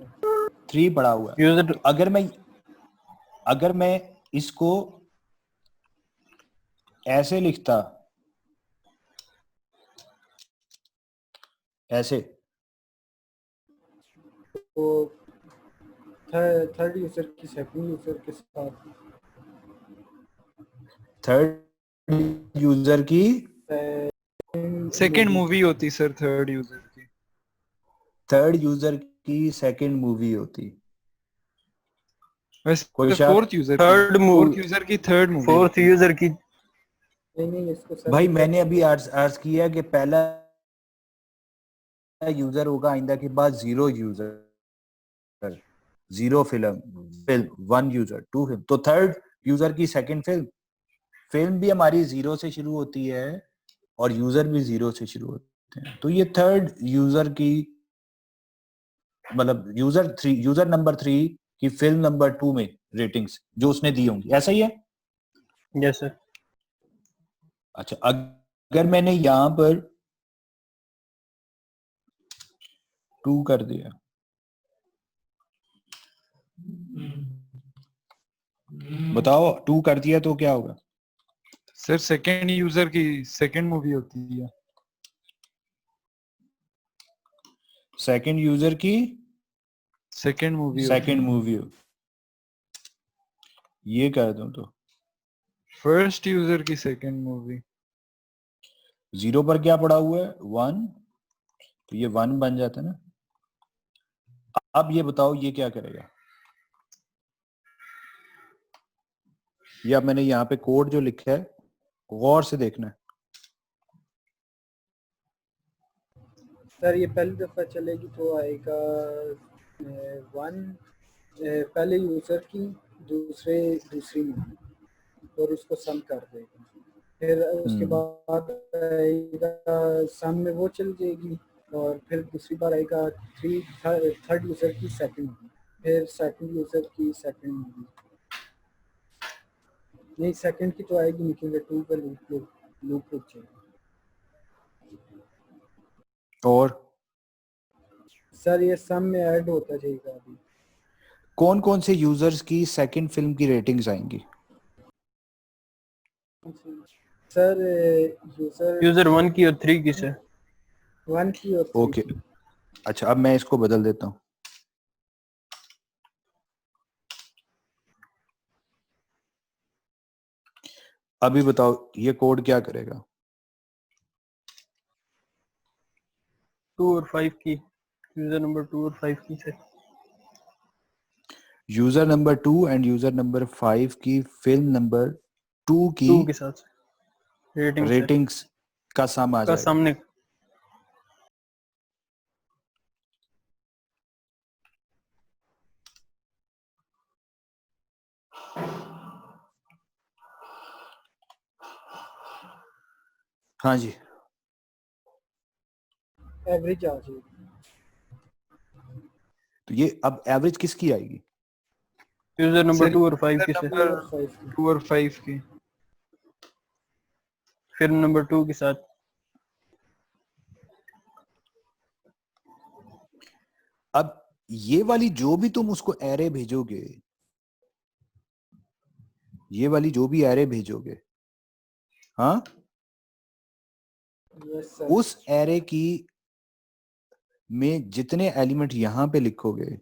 3 पड़ा हुआ है। यूजर तो अगर मैं इसको ऐसे लिखता, ऐसे, तो थर्ड यूजर की सेकंड यूजर के साथ थर्ड यूजर की सेकंड मूवी होती सर थर्ड यूजर की। थर्ड यूजर की सेकंड मूवी होती, कोई वैसे शक, फोर्थ यूजर की, थर्ड मूवी, फोर्थ यूजर की थर्ड मूवी फोर्थ होती। यूजर की नहीं इसको सर भाई मैंने अभी अर्ज किया कि पहला यूजर होगा आइंदा के बाद 0 यूजर, 0 फिल्म 1 यूजर 2 फिल्म, तो थर्ड यूजर की सेकंड फिल्म भी हमारी 0 से शुरू होती है और यूजर भी 0 से शुरू होते हैं, तो ये थर्ड यूजर की मतलब यूजर नंबर 3 की फिल्म नंबर 2 में रेटिंग्स जो उसने दी होंगी, ऐसा ही है? Yes sir. अच्छा, अगर मैंने यहां पर 2 कर दिया, बताओ 2 कर दिया तो क्या होगा? सर सेकंड यूजर की सेकंड मूवी होती है। सेकंड यूजर की सेकंड मूवी सेकंड मूवी हो, ये कर दूं तो फर्स्ट यूजर की सेकंड मूवी। 0 पर क्या पड़ा हुआ है? 1, तो ये 1 बन जाता है ना। अब ये बताओ ये क्या करेगा? ये अब मैंने यहाँ पे कोड जो लिखा है गौर से देखना है। सर ये पहली दफ़ा चलेगी तो आएगा 1 पहले यूज़र की दूसरी मूवी और उसको सम कर देगा, फिर उसके बाद आएगा सम में वो चल जाएगी और फिर दूसरी बार आएगा थर्ड यूज़र की सेकंड मूवी, फिर सेकंड यूज़र की सेकंड मूवी, नहीं सेकंड की तो आएगी नहीं क्योंकि 2 का लूप रुक जाएगा। और सर ये सम में ऐड होता जाएगा अभी। कौन कौन से यूजर्स की सेकंड फिल्म की रेटिंग्स आएंगी? सर यूजर 1 की और 3 की सर। 1 की और 3 ओके, की। अच्छा अब मैं इसको बदल देता हूँ। अभी बताओ ये कोड क्या करेगा? 2 और 5 की, यूजर नंबर 2 और 5 की sir. User number 2 and user number 5 की फिल्म नंबर 2 की 2 के साथ रेटिंग सर रेटिंग्स का सम आ का जाएगा। सामने। हाँ जी, एवरेज आ जाएगी। तो ये अब एवरेज किसकी आएगी? यूजर नंबर सर 2 और 5 की सर। नंबर 2 और 5 की। फिल्म नंबर 2 के साथ। अब ये वाली जो भी तुम उसको एरे भेजोगे, ये वाली जो भी एरे भेजोगे, हाँ, यस सर। उस एरे की में जितने एलिमेंट यहां पे लिखोगे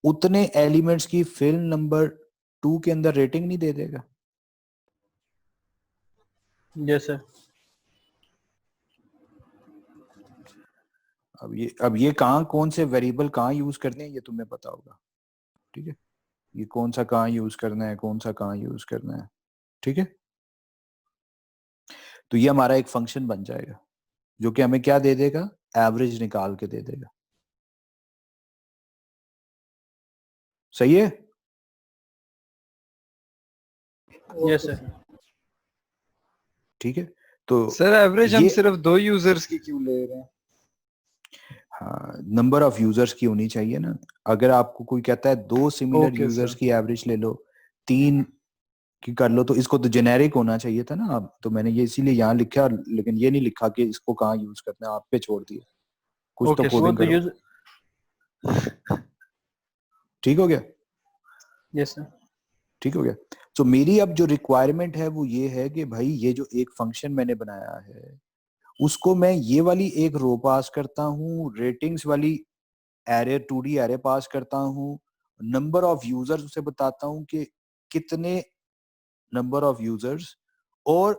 उतने एलिमेंट्स की फिल्म नंबर 2 के अंदर रेटिंग नहीं दे देगा? Yes sir. अब ये कहाँ कौन से वेरिएबल कहाँ यूज करने हैं ये तुम्हें पता होगा, ठीक है? ये कौन सा कहाँ यूज करना है, कौन सा कहाँ यूज करना है, ठीक है? तो ये हमारा एक फंक्शन बन जाएगा जो कि हमें क्या दे देगा? एवरेज निकाल के दे देगा। सही है? Yes sir. ठीक है, तो सर एवरेज हम ये सिर्फ 2 यूजर्स की क्यों ले रहे हैं? हाँ, नंबर ऑफ यूजर्स की होनी चाहिए ना। अगर आपको कोई कहता है 2 सिमिलर ओके यूजर्स सर। की एवरेज ले लो, 3 की कर लो, तो इसको तो जेनेरिक होना चाहिए था ना। अब तो मैंने ये इसीलिए यहाँ लिखा, लेकिन ये नहीं लिखा कि इसको कहाँ यूज करना है, आप पे छोड़ दिया। कुछ तो ओके वो कोडिंग तो करो। यूजर। ठीक हो गया? Yes sir. ठीक हो गया। तो मेरी अब जो रिक्वायरमेंट है वो ये है कि भाई ये जो एक फंक्शन मैंने बनाया है उसको मैं ये वाली एक रो पास करता हूँ, रेटिंग्स वाली एरे 2D एरे पास करता हूँ, नंबर ऑफ यूजर्स उसे बताता हूँ कि कितने नंबर ऑफ यूजर्स और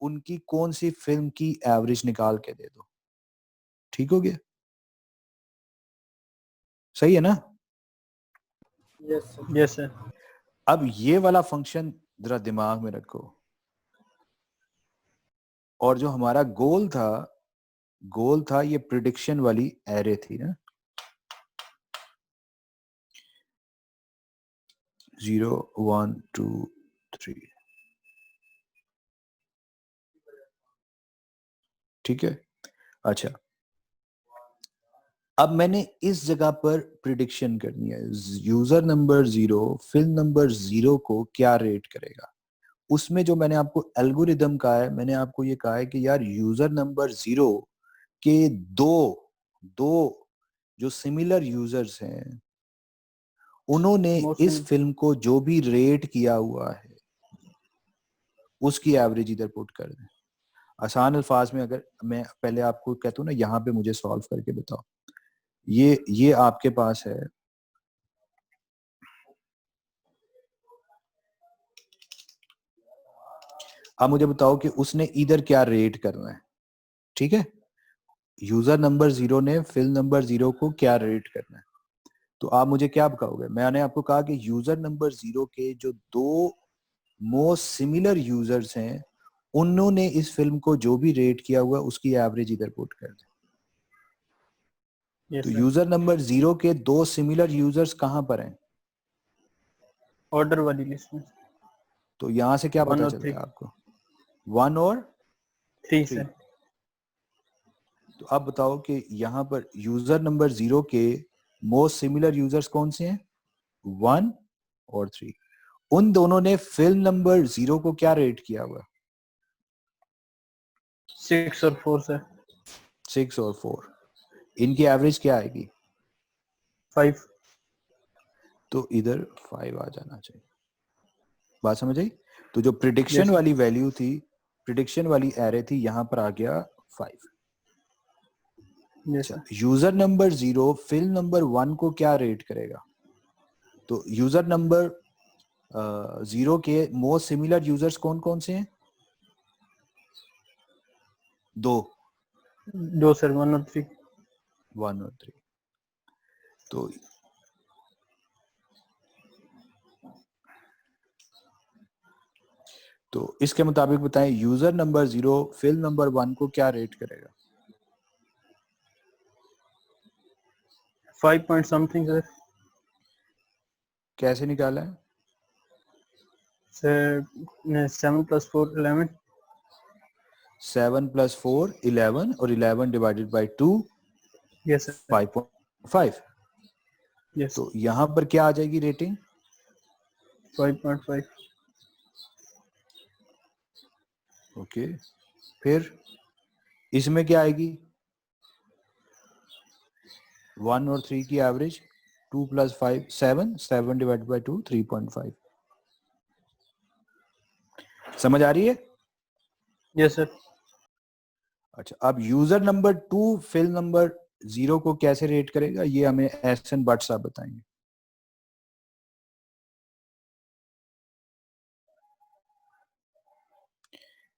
उनकी कौन सी फिल्म की एवरेज निकाल के दे दो। ठीक हो गया? सही है ना? Yes sir. Yes sir. अब ये वाला फंक्शन जरा दिमाग में रखो। और जो हमारा गोल था ये प्रिडिक्शन वाली एरे थी ना, 0 1 2 3, ठीक है। अच्छा, अब मैंने इस जगह पर प्रिडिक्शन करनी है, यूजर नंबर 0 फिल नंबर 0 को क्या रेट करेगा। उसमें जो मैंने आपको एल्गोरिदम कहा है, मैंने आपको ये कहा है कि यार यूजर नंबर 0 के दो जो सिमिलर यूजर्स हैं, उन्होंने इस फिल्म को जो भी रेट किया हुआ है उसकी एवरेज इधर पुट कर दें। आसान अल्फाज में अगर मैं पहले आपको कहता हूँ ना, यहाँ पे मुझे सॉल्व करके बताओ, ये आपके पास है, अब मुझे बताओ कि उसने इधर क्या रेट करना है, ठीक है। यूजर नंबर 0 ने फिल नंबर 0 को क्या रेट करना है, तो आप मुझे क्या बताओगे। मैंने आपको कहा कि यूजर नंबर 0 के जो दो मोस्ट सिमिलर यूजर्स हैं, उन्होंने इस फिल्म को जो भी रेट किया हुआ उसकी एवरेज इधर पुट कर दे। तो यूजर नंबर 0 के दो सिमिलर यूजर्स कहां पर हैं, ऑर्डर वाली लिस्ट में। तो यहां से क्या पता चल रहा है आपको, 1 और 3 से। तो अब बताओ कि यहाँ पर यूजर नंबर 0 के मोस्ट सिमिलर यूजर्स कौन से हैं, 1 और 3। उन दोनों ने फिल्म नंबर 0 को क्या रेट किया हुआ, 6 और 4 से। 6 और 4, इनकी एवरेज क्या आएगी, 5। तो इधर 5 आ जाना चाहिए। बात समझ आई। तो जो प्रिडिक्शन वाली वैल्यू थी, प्रिडिक्शन वाली एरे थी, यहां पर आ गया 5। अच्छा, यूजर नंबर 0 फिल नंबर 1 को क्या रेट करेगा, तो यूजर नंबर 0 के मोस्ट सिमिलर यूजर्स कौन कौन से हैं, दो सर, 1 और 3। 1 और 3। तो इसके मुताबिक बताएं, यूजर नंबर 0 फिल नंबर 1 को क्या रेट करेगा, 5 पॉइंट समथिंग सर। कैसे निकाला है, सर 7 + 4 11। 7 + 4 11 और 11 divided by 2 yes sir. 5.5। Yes, तो यहां पर क्या आ जाएगी रेटिंग, 5.5। ओके। फिर इसमें क्या आएगी, 1 और 3 की एवरेज, 2 + 5 7, 7 डिवाइडेड बाय 2 3.5। समझ आ रही है। Yes sir. अच्छा, अब यूजर नंबर 2 फिल नंबर 0 को कैसे रेट करेगा, ये हमें एहसन भट्ट साहब बताएंगे।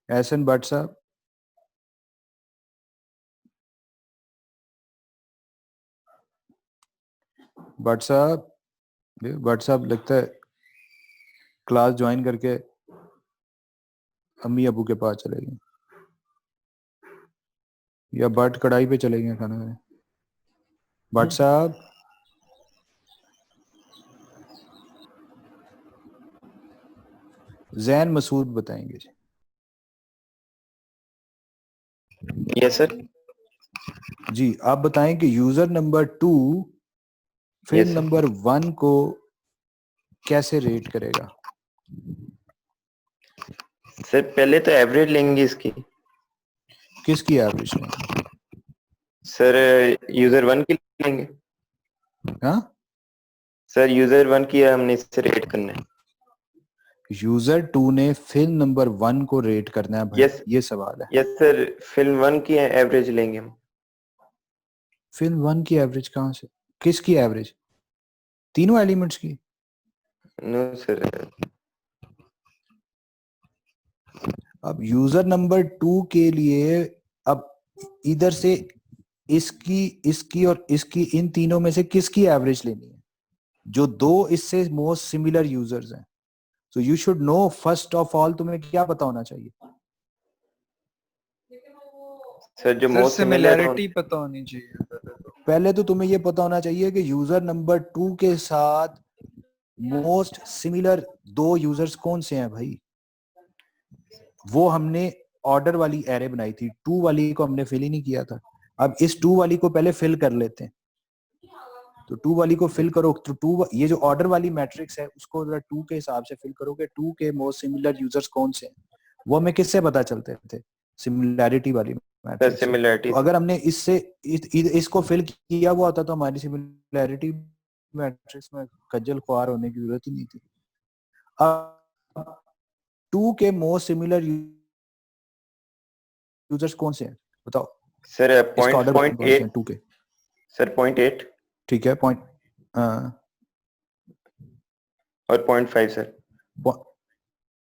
एहसन भट्ट साहब, भट्ट साहब लगता है क्लास ज्वाइन करके अम्मी अबू के पास चले गए, या भट्ट कढ़ाई पे चले गए खाना खाने। भट्ट साहब, जैन मसूद बताएंगे जी। Yes sir. जी, आप बताएं कि user number 2 fill Yes, number 1 को कैसे रेट करेगा। सर पहले तो एवरेज लेंगे इसकी। किसकी एवरेज लेंगे, सर यूजर 1 की लेंगे। हाँ, सर यूजर 1 की हमने इससे रेट करना है। यूजर 2 ने फिल नंबर 1 को रेट करना है भाई, Yes, ये सवाल है। यस सर, फिल्म 1 की एवरेज लेंगे हम। फिल्म 1 की एवरेज कहां से, किसकी एवरेज, तीनों एलिमेंट्स की। No sir. अब यूजर नंबर 2 के लिए, अब इधर से इसकी इसकी और इसकी, इन तीनों में से किसकी एवरेज लेनी है, जो दो इससे मोस्ट सिमिलर यूजर्स हैं। So you should know first of all, तुम्हें क्या पता होना चाहिए, सर जो सर मोस्ट सिमिलर सिमिलैरिटी पता होनी चाहिए पहले तो। पहले तो तुम्हें ये पता होना चाहिए कि यूजर नंबर 2 के साथ मोस्ट सिमिलर 2 यूजर्स कौन से हैं भाई। वो हमने ऑर्डर वाली एरे बनाई थी, 2 वाली को हमने फिल ही नहीं किया था। अब इस 2 वाली को पहले फिल कर लेते हैं। तो 2 वाली को फिल करो तो 2 ये जो ऑर्डर वाली मैट्रिक्स है उसको जरा 2 के हिसाब से फिल करोगे। 2 के मोस्ट सिमिलर यूजर्स कौन से हैं वो हमें किससे पता चलते थे, सिमिलैरिटी वाली मैट्रिक्स। सिमिलरिटी तो अगर हमने इससे इसको फिल किया हुआ होता तो हमारी सिमिलैरिटी मैट्रिक्स में खज्जल ख्वार होने की जरूरत ही नहीं थी। अब 2 के मोस्ट सिमिलर यूजर्स कौन से हैं बताओ। सर इसका ऑर्डर कौन से हैं 2 के। सर 0.8 ठीक है, पॉइंट और 0.5 सर।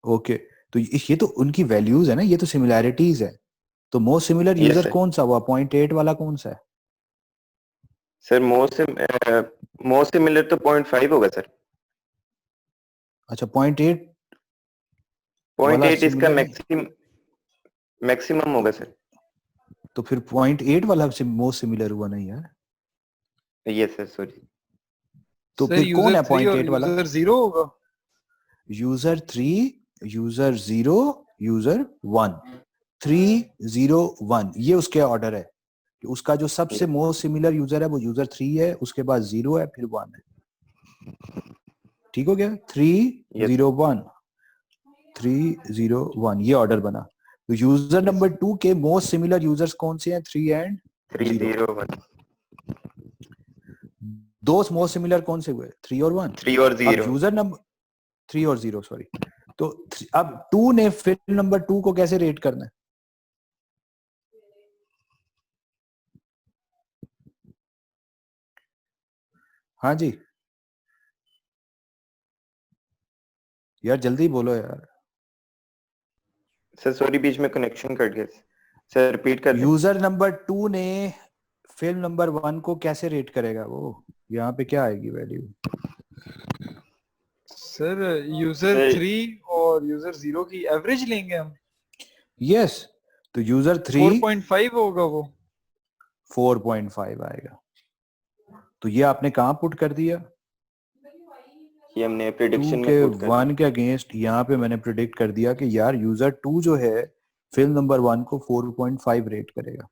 ओके, तो ये तो उनकी वैल्यूज है ना, ये तो सिमिलैरिटीज है। तो मोस्ट सिमिलर यूजर sir. कौन सा हुआ, 0.8 वाला कौन सा है? सर मोस्ट सिमिलर तो 0.5 होगा सर। अच्छा 0.8 0.8 इसका similar मैक्सिमम होगा सर। तो फिर 0.8 वाला मोस्ट सिमिलर हुआ नहीं यार। Yes sir, sorry. तो सर फिर कौन है 0.8 वाला? यूजर 0 होगा। यूजर 3, यूजर 0, यूजर 1, 3, 0, 1 ये उसके ऑर्डर है कि उसका जो सबसे मोस्ट सिमिलर यूजर है वो यूजर 3 है, उसके बाद 0 है, फिर 1 है। ठीक हो गया, 3, 0, 1, 3, 0, 1 ये ऑर्डर बना। तो यूजर नंबर 2 के मोस्ट सिमिलर यूजर्स कौन से हैं? 3 एंड 3, 0, 1। दो मोस्ट सिमिलर कौन से हुए? 3 और 1। 3 और 0। यूजर नंबर 3 और 0 सॉरी। तो अब 2 ने फिर नंबर 2 को कैसे रेट करना है? हाँ जी यार जल्दी बोलो यार। सर सॉरी बीच में कनेक्शन कट गया सर, रिपीट कर दें। यूजर नंबर 2 ने फिल्म नंबर 1 को कैसे रेट करेगा? वो यहाँ पे क्या आएगी वैल्यू? सर यूजर 3 और यूजर 0 की एवरेज लेंगे हम। यस, तो यूजर 3 4.5 होगा वो। 4.5 आएगा। तो ये आपने कहाँ पुट कर दिया? ये हमने प्रेडिक्शन में के पुट कर 1 के अगेंस्ट यहाँ पे मैंने प्रिडिक्ट कर दिया कि यार यूजर 2 जो है फिल्म नंबर 1 को 4.5 रेट करेगा।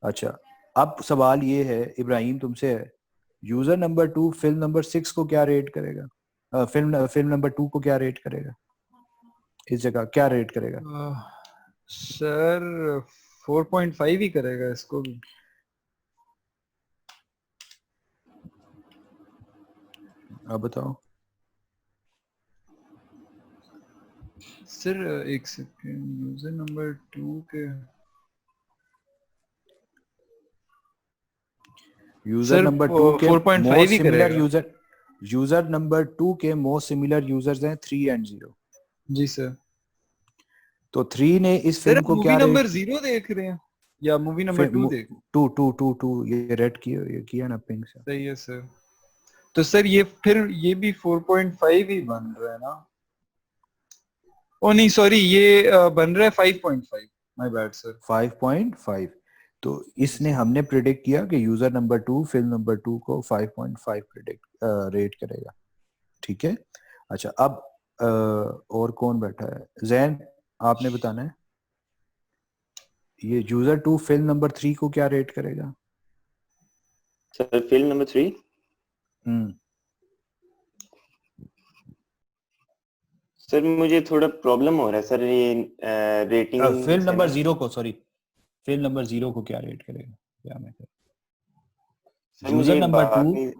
अच्छा, अब सवाल ये है इब्राहिम तुमसे है, यूजर नंबर 2 फिल्म नंबर 6 को क्या रेट करेगा? फिल्म नंबर 2 को क्या रेट करेगा? इस जगह क्या रेट करेगा? सर 4.5 ही करेगा इसको भी। अब बताओ। सर एक सेकंड, यूजर नंबर 2 के यूजर नंबर 2 के 4.5 मोस्ट ही सिमिलर करेगा। यूजर नंबर 2 के मोस्ट सिमिलर यूजर्स हैं 3 एंड 0। Ji sir. तो 3 ने इस सर फिल्म को मूवी क्या नंबर रेट? 0 देख रहे हैं या मूवी नंबर 2 देख? 2 ये रेड किया ना पिंक से। सही है सर। तो सर ये फिर ये भी 4.5 ही बन रहा है ना? ओ नहीं सॉरी, ये बन रहा है 5.5। My bad sir. 5.5। तो इसने हमने प्रिडिक्ट किया कि यूजर नंबर 2 फिल्म नंबर 2 को 5.5 प्रिडिक्ट रेट करेगा। ठीक है। अच्छा अब और कौन बैठा है? जैन आपने बताना है ये यूजर 2 फिल्म नंबर 3 को क्या रेट करेगा? सर फिल्म नंबर 3 सर मुझे थोड़ा प्रॉब्लम हो रहा है सर, ये रेटिंग फिल्म नंबर 0 को, सॉरी फिल्म नंबर 0 को क्या रेट करेगा? क्या मैं यूजर नंबर 2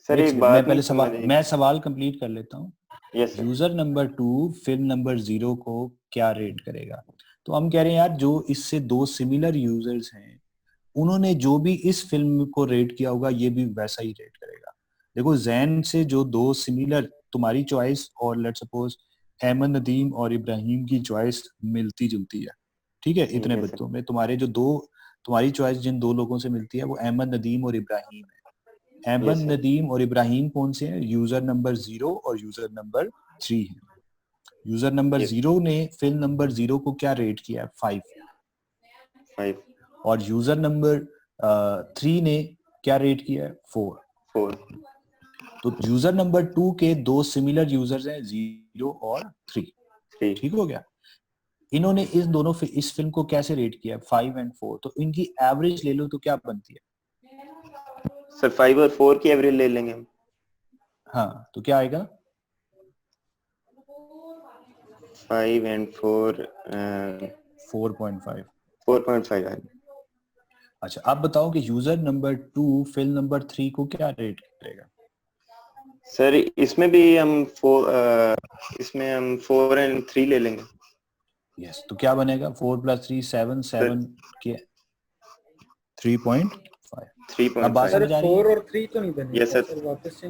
सर एक मैं बात पहले नहीं मैं सवाल कंप्लीट कर लेता हूँ। Yes user number 2 film number 0 को क्या रेट करेगा? तो हम कह रहे हैं यार जो इससे 2 सिमिलर यूजर्स हैं उन्होंने जो भी इस फिल्म को रेट किया होगा ये भी वैसा ही रेट करेगा। देखो जैन से जो 2 सिमिलर तुम्हारी चॉइस और लेट्स सपोज अहमद नदीम और इब्राहिम की चॉइस मिलती जुलती है, ठीक है, इतने बच्चों में तुम्हारी चॉइस जिन 2 लोगों से मिलती है वो अहमद नदीम और इब्राहिम है। अहमद नदीम और इब्राहिम कौन से हैं? यूजर नंबर 0 और यूजर नंबर 3 है। यूजर नंबर 0 ने फिल्म नंबर 0 को क्या रेट किया है? 5। 5 और यूजर नंबर 3 ने क्या रेट किया है? 4। 4 तो यूजर नंबर 2 के दो सिमिलर यूजर्स हैं, 0 और 3। 3 ठीक हो गया। इन्होंने इस फिल्म को कैसे रेट किया? 5 और 4। तो इनकी एवरेज ले लो तो क्या बनती है? सर 5 और 4 की एवरेज ले लेंगे हम। हाँ, तो क्या आएगा? 5 and 4 4.5। 4.5 आएगा। अच्छा, आप बताओ कि यूजर नंबर 2 फिल्म नंबर 3 को क्या रेट करेगा? सर इसमें भी हम 4 and 3 ले लेंगे। यस, तो क्या बनेगा? 4 + 3 7 7 के 3.5। अब बात 3.5 सर समझ आ रही 4 है? और 3 तो नहीं बनेगा Yes, sir. सर, वापस से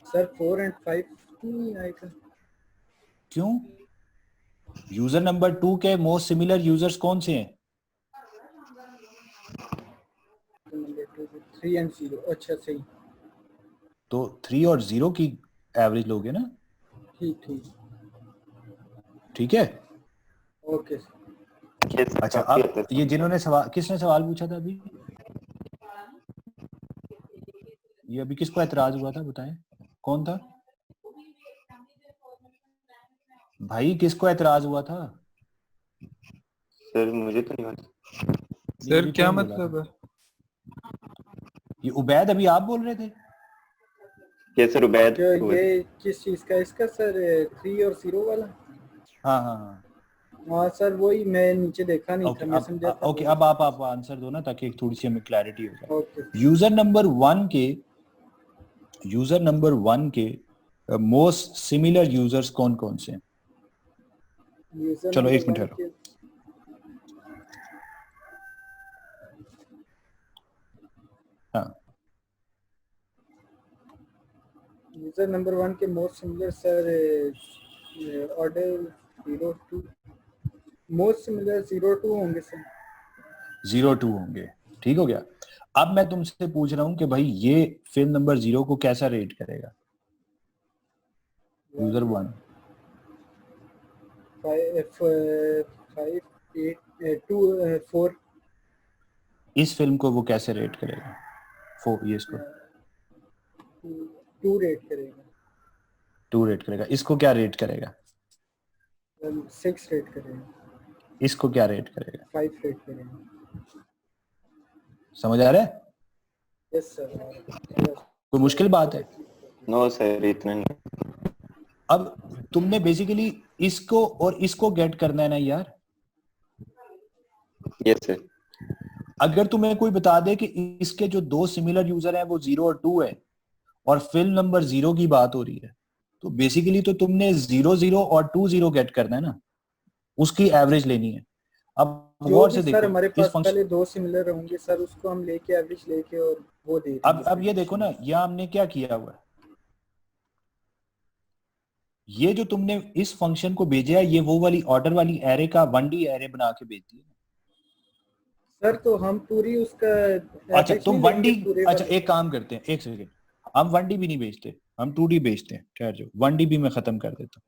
सर 4 and 5 नहीं आएगा। क्यों? यूजर नंबर 2 के मोस्ट सिमिलर यूजर्स कौन से हैं? Number 2 3 and 0। अच्छा सही, तो 3 और 0 की एवरेज लोगे ना? ठीक ठीक, ठीक है। Okay sir. Yes, sir, अच्छा, काफी हद अब तक ये जिन्होंने किसने सवाल पूछा था अभी? ये अभी किसको एतराज हुआ था, बताएं कौन था भाई? किसको एतराज हुआ था? सर मुझे तो नहीं पता। ये सर अभी क्या कौन बोला मतलब था? है? ये उबैद, अभी आप बोल रहे थे। Yes, sir, उबैद जो बोल। ये किस चीज का, इसका सर 3 और 0 वाला? हाँ हाँ हाँ, हाँ सर वही, मैं नीचे देखा नहीं था, ओके। मैं समझा था। ओके, अब आप आंसर दो ना, ताकि थोड़ी सी हमें क्लैरिटी हो जाए। ओके यूजर नंबर 1 के मोस्ट सिमिलर यूजर्स कौन कौन से हैं? यूजर चलो, एक नंबर मिनट 1 ठहरो। के हाँ, यूजर नंबर 1 के most similar sir order 02, most similar 02 होंगे सर। 02 होंगे। ठीक हो गया। अब मैं तुमसे पूछ रहा हूं कि भाई ये फिल्म नंबर 0 को कैसा रेट करेगा? यूजर 1 5 8 2 4 इस फिल्म को वो कैसे रेट करेगा? 4 ये इसको 2 रेट करेगा, 2 रेट करेगा। इसको क्या रेट करेगा? 6 रेट करेगा, इसको क्या रेट करेगा? 5 रेट करेगा। समझ आ रहा है? Yes sir. कोई मुश्किल बात है? नो सर, इतना नहीं। अब तुमने बेसिकली इसको और इसको गेट करना है ना यार। Yes, sir. अगर तुम्हें कोई बता दे कि इसके जो दो सिमिलर यूजर हैं वो 0 और 2 है, और फिल्म नंबर 0 की बात हो रही है, तो बेसिकली तो तुमने 0 0 और 2 0 गेट करना है ना, उसकी एवरेज लेनी है। अब जो गौर भी से सर देखो हमारे इस पास फंक्शन। पहले 2 सिमिलर होंगे सर, उसको हम लेके एवरेज लेके और वो दे देंगे। अब ये देखो ना, यहाँ हमने क्या किया हुआ है, ये जो तुमने इस फंक्शन को भेजा है, ये वो वाली ऑर्डर वाली एरे का 1D एरे बना के भेज दिया सर। तो हम पूरी उसका अच्छा, average तुम नहीं 1D, लेंगे पूरे अच्छा वाले। एक काम करते हैं, एक सेकेंड, हम 1D भी नहीं भेजते, हम 2D भेजते हैं। ठहर जाओ, 1D भी मैं खत्म कर देता हूँ।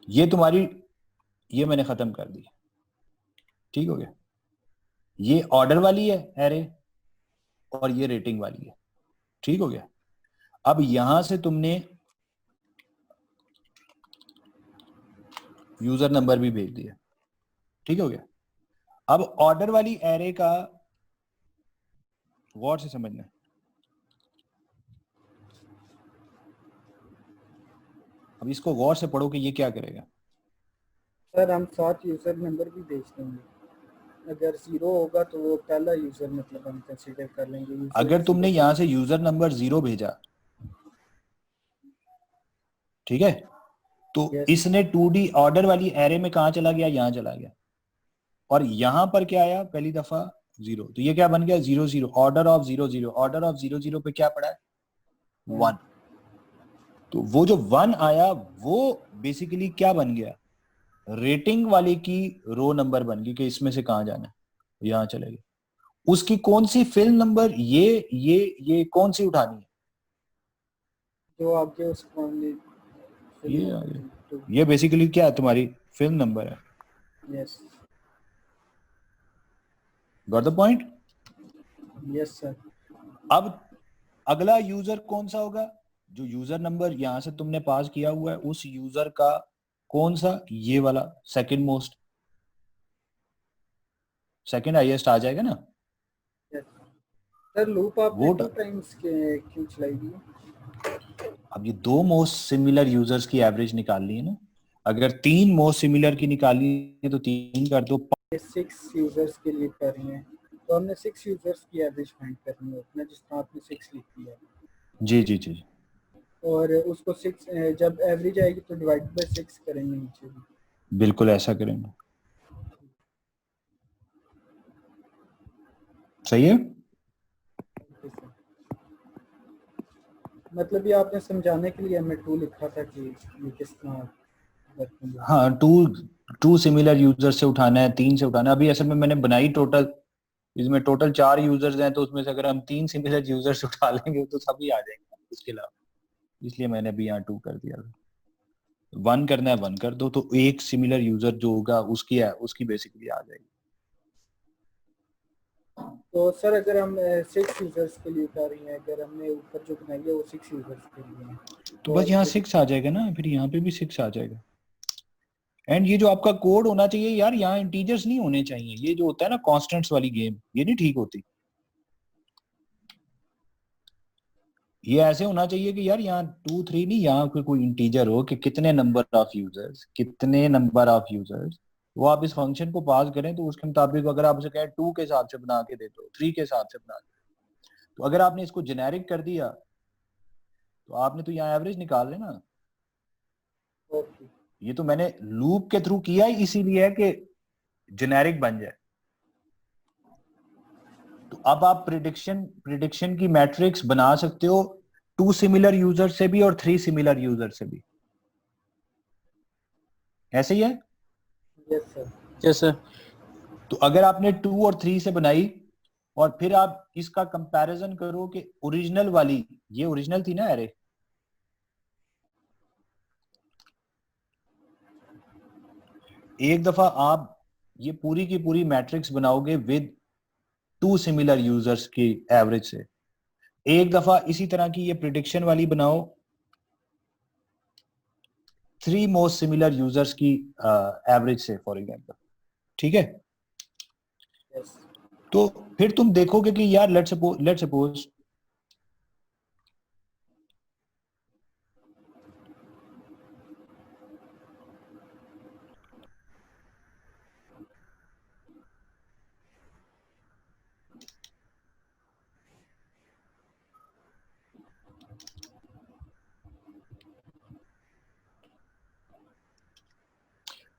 ये तुम्हारी, ये मैंने खत्म कर दी। ठीक हो गया। ये ऑर्डर वाली है एरे और ये रेटिंग वाली है। ठीक हो गया। अब यहां से तुमने यूजर नंबर भी भेज दिया। ठीक हो गया। अब ऑर्डर वाली एरे का गौर से समझना, अब इसको गौर से पढ़ो कि ये क्या करेगा। सर हम 7 यूजर नंबर भी भेज देंगे, अगर 0 होगा तो वो पहला यूजर मतलब हम कंसीडर कर लेंगे। अगर तुमने यहां से यूजर नंबर 0 भेजा, ठीक है, तो Yes. इसने 2D ऑर्डर वाली एरे में कहां चला गया? यहां चला गया। और यहां पर क्या आया? पहली दफा 0, तो ये क्या बन गया? 0 0, ऑर्डर ऑफ 0 0, ऑर्डर ऑफ 0 0 पे क्या पड़ा है? 1। तो वो जो 1 आया वो बेसिकली क्या बन गया? रेटिंग वाले की रो नंबर बन गई कि इसमें से कहां जाना है, यहां चले गए। उसकी कौन सी फिल्म नंबर, ये कौन सी उठानी है? जो आपके उस ये बेसिकली क्या है, तुम्हारी फिल्म नंबर है। Yes got the point? Yes sir. अब अगला यूजर कौन सा होगा? जो यूजर नंबर यहां से तुमने पास किया हुआ है उस यूजर का कौन सा, ये वाला सेकंड मोस्ट, सेकंड हाईएस्ट आ जाएगा ना। सर लूप आपने वो 2 टाइम्स के क्यों चलाई दी? अब ये 2 मोस्ट सिमिलर यूजर्स की एवरेज निकालनी है ना। अगर 3 मोस्ट सिमिलर की निकालनी है तो 3 कर दो। 6 यूजर्स के लिए कर रहे हैं तो हमने 6 यूजर्स की एवरेज फाइंड करनी है अपना, जिस तरह आपने 6 लिखी है। जी जी जी, और उसको 6 जब एवरेज आएगी तो डिवाइड बाय 6 करेंगे नीचे भी। बिल्कुल ऐसा करेंगे। सही है। मतलब ये आपने समझाने के लिए हमने 2 लिखा था कि ये किस तरह working है। हाँ, टू सिमिलर यूजर से उठाना है, 3 से उठाना है। अभी असल में मैंने बनाई टोटल, इसमें टोटल 4 यूजर्स हैं, तो उसमें से अगर हम 3 सिमिलर यूजर्स उठा लेंगे तो सभी आ जाएंगे उसके अलावा, इसलिए मैंने अभी यहाँ 2 कर दिया। 1 करना है 1 कर दो, तो एक सिमिलर यूजर जो होगा उसकी बेसिकली आ जाएगी। तो सर अगर हम 6 यूजर्स के लिए कर रहे हैं, अगर हमने ऊपर जो बनाई है वो 6 यूजर्स के लिए है तो बस यहाँ 6 आ जाएगा ना, फिर यहाँ पे भी 6 आ जाएगा। एंड ये जो आपका कोड होना चाहिए यार, यहाँ इंटीजर्स नहीं होने चाहिए। ये जो होता है ना कॉन्स्टेंट्स वाली गेम, ये नहीं ठीक होती। ये ऐसे होना चाहिए कि यार यहाँ 2 3 नहीं, यहाँ कोई इंटीजर हो कि कितने नंबर ऑफ यूजर्स, वो आप इस फंक्शन को पास करें तो उसके मुताबिक अगर आप उसे कहें 2 के हिसाब से बना के दे दो, 3 के हिसाब से बना दो। तो अगर आपने इसको जेनेरिक कर दिया तो आपने तो यहाँ एवरेज निकाल लेना। ये तो मैंने लूप के थ्रू किया ही इसीलिए है कि जेनेरिक बन जाए। तो अब आप प्रिडिक्शन की मैट्रिक्स बना सकते हो 2 सिमिलर यूजर से भी और 3 सिमिलर यूजर से भी। ऐसे ही है। Yes sir. तो अगर आपने 2 और 3 से बनाई और फिर आप इसका कंपैरिजन करो कि ओरिजिनल वाली, ये ओरिजिनल थी ना एरे, एक दफा आप ये पूरी की पूरी मैट्रिक्स बनाओगे विद 2 सिमिलर यूजर्स की एवरेज से, एक दफा इसी तरह की ये प्रिडिक्शन वाली बनाओ 3 मोस्ट सिमिलर यूजर्स की एवरेज से फॉर एग्जांपल। ठीक है। तो फिर तुम देखोगे कि यार लेट्स सपोज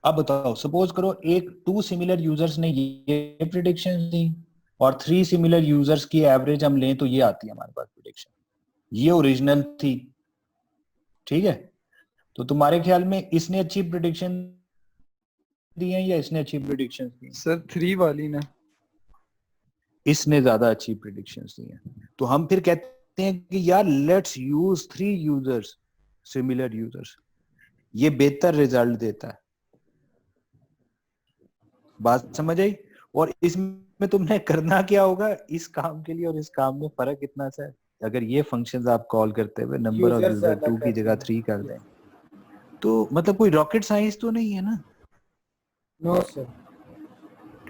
अब बताओ, सपोज करो एक 2 सिमिलर यूजर्स ने ये प्रिडिक्शन दी और 3 सिमिलर यूजर्स की एवरेज हम लें तो ये आती है हमारे पास प्रिडिक्शन, ये ओरिजिनल थी। ठीक है। तो तुम्हारे ख्याल में इसने अच्छी प्रिडिक्शन दी है या इसने अच्छी प्रिडिक्शन दी? सर 3 वाली ने। इसने ज्यादा अच्छी प्रिडिक्शंस दी हैं। तो हम फिर कहते हैं कि यार let's use 3 users, similar users, ये बेहतर रिजल्ट देता है। बात समझ आई? और इसमें तुमने करना क्या होगा, इस काम के लिए और इस काम में फर्क इतना सा है, अगर ये फंक्शंस आप कॉल करते हुए नंबर ऑफ यूजर 2 की जगह 3 कर दें तो मतलब कोई रॉकेट साइंस तो नहीं है ना। No sir.